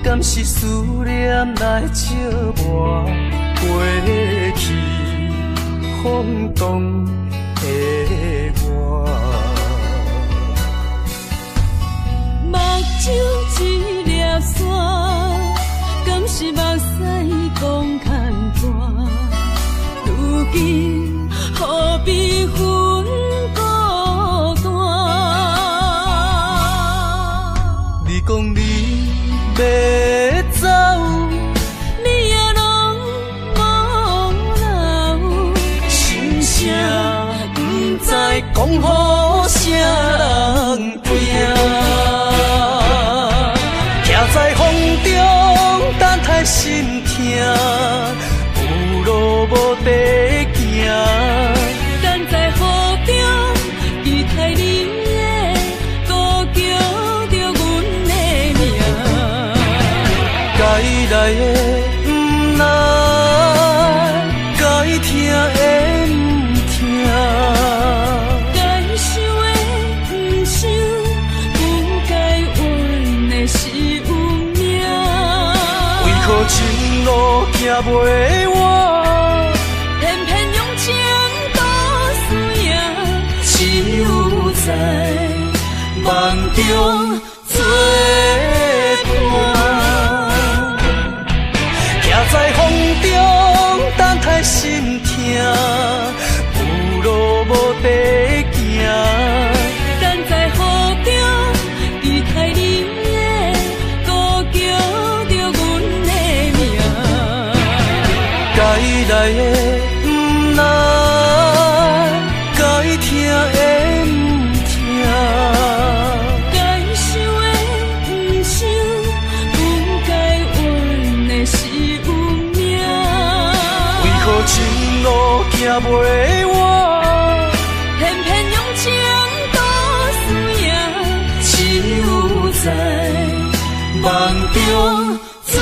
敢是思念来照磨过去风动的我？目睭一粒线，敢是目屎讲牵拖？如今何必分孤单？你讲你要走，你也拢无留，心声不知讲予啥人听。徛在风中，等待心痛，有路无地行。等在雨中，期待你的歌叫着阮的名。该来的不来，该听的不听，该想的不想，不该怨的是运命。为何前路行袂完？偏偏用情多输赢，只有在梦中作伴。徛在风中，等待心痛。行袂完，偏偏用情多输赢，只有在梦中做。